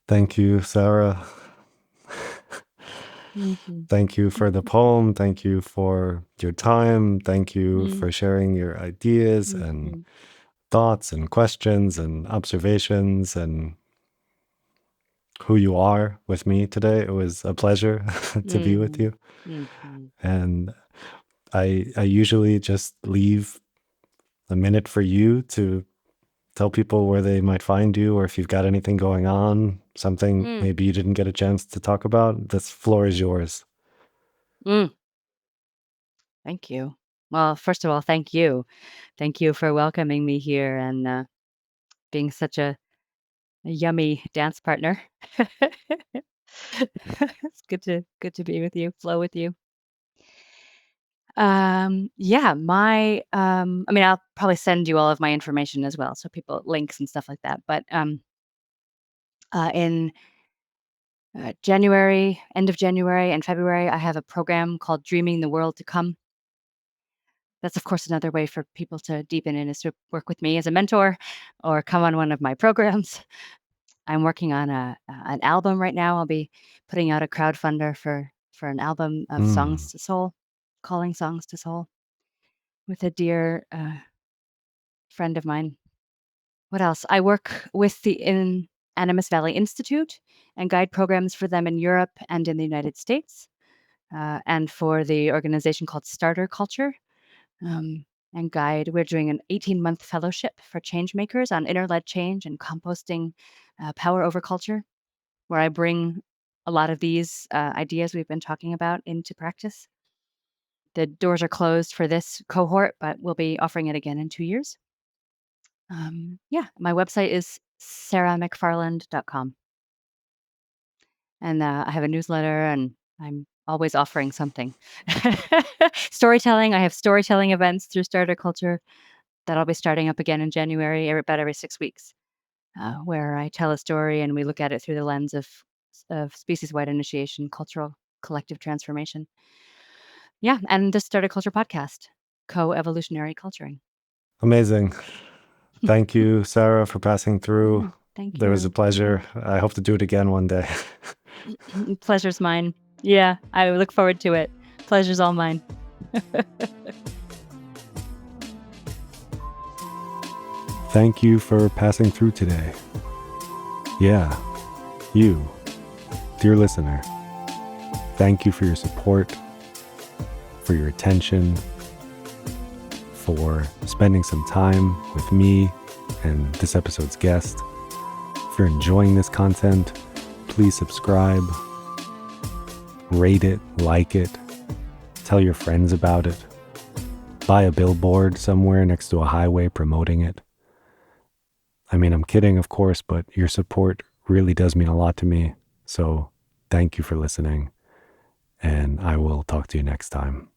Speaker 2: Thank you, Sara.
Speaker 1: Mm-hmm.
Speaker 2: Thank you for the poem. Thank you for your time. Thank you for sharing your ideas and thoughts and questions and observations and who you are with me today. It was a pleasure to be with you. And I usually just leave a minute for you to tell people where they might find you, or if you've got anything going on, something
Speaker 1: Mm,
Speaker 2: maybe you didn't get a chance to talk about. This floor is yours.
Speaker 1: mm. Thank you. Well, first of all, thank you. Thank you for welcoming me here and being such a yummy dance partner. It's good to be with you, flow with you. Yeah, I mean, I'll probably send you all of my information as well, so people links and stuff like that. But in January, end of January and February, I have a program called Dreaming the World to Come. That's, of course, another way for people to deepen in is to work with me as a mentor or come on one of my programs. I'm working on an album right now. I'll be putting out a crowdfunder for an album of
Speaker 2: Mm.
Speaker 1: songs to soul, calling songs to soul, with a dear friend of mine. What else? I work with the Animist Valley Institute and guide programs for them in Europe and in the United States, and for the organization called Starter Culture. Um, and guide. We're doing an 18-month fellowship for change makers on inner-led change and composting power over culture, where I bring a lot of these ideas we've been talking about into practice. The doors are closed for this cohort, but we'll be offering it again in 2 years. Yeah, my website is saramcfarland.com. And I have a newsletter and I'm always offering something. Storytelling, I have storytelling events through Starter Culture that I'll be starting up again in January, about every 6 weeks, where I tell a story and we look at it through the lens of species-wide initiation, cultural collective transformation. Yeah, and the Starter Culture podcast, co-evolutionary culturing.
Speaker 2: Amazing. Thank you, Sarah, for passing through.
Speaker 1: Yeah, thank
Speaker 2: There was a
Speaker 1: you.
Speaker 2: pleasure. I hope to do it again one day.
Speaker 1: Pleasure's mine. Yeah, I look forward to it. Pleasure's all mine.
Speaker 2: Thank you for passing through today. Yeah, you, dear listener. Thank you for your support, for your attention, for spending some time with me and this episode's guest. If you're enjoying this content, please subscribe, rate it, like it, tell your friends about it, buy a billboard somewhere next to a highway promoting it. I mean, I'm kidding, of course, but your support really does mean a lot to me. So thank you for listening, and I will talk to you next time.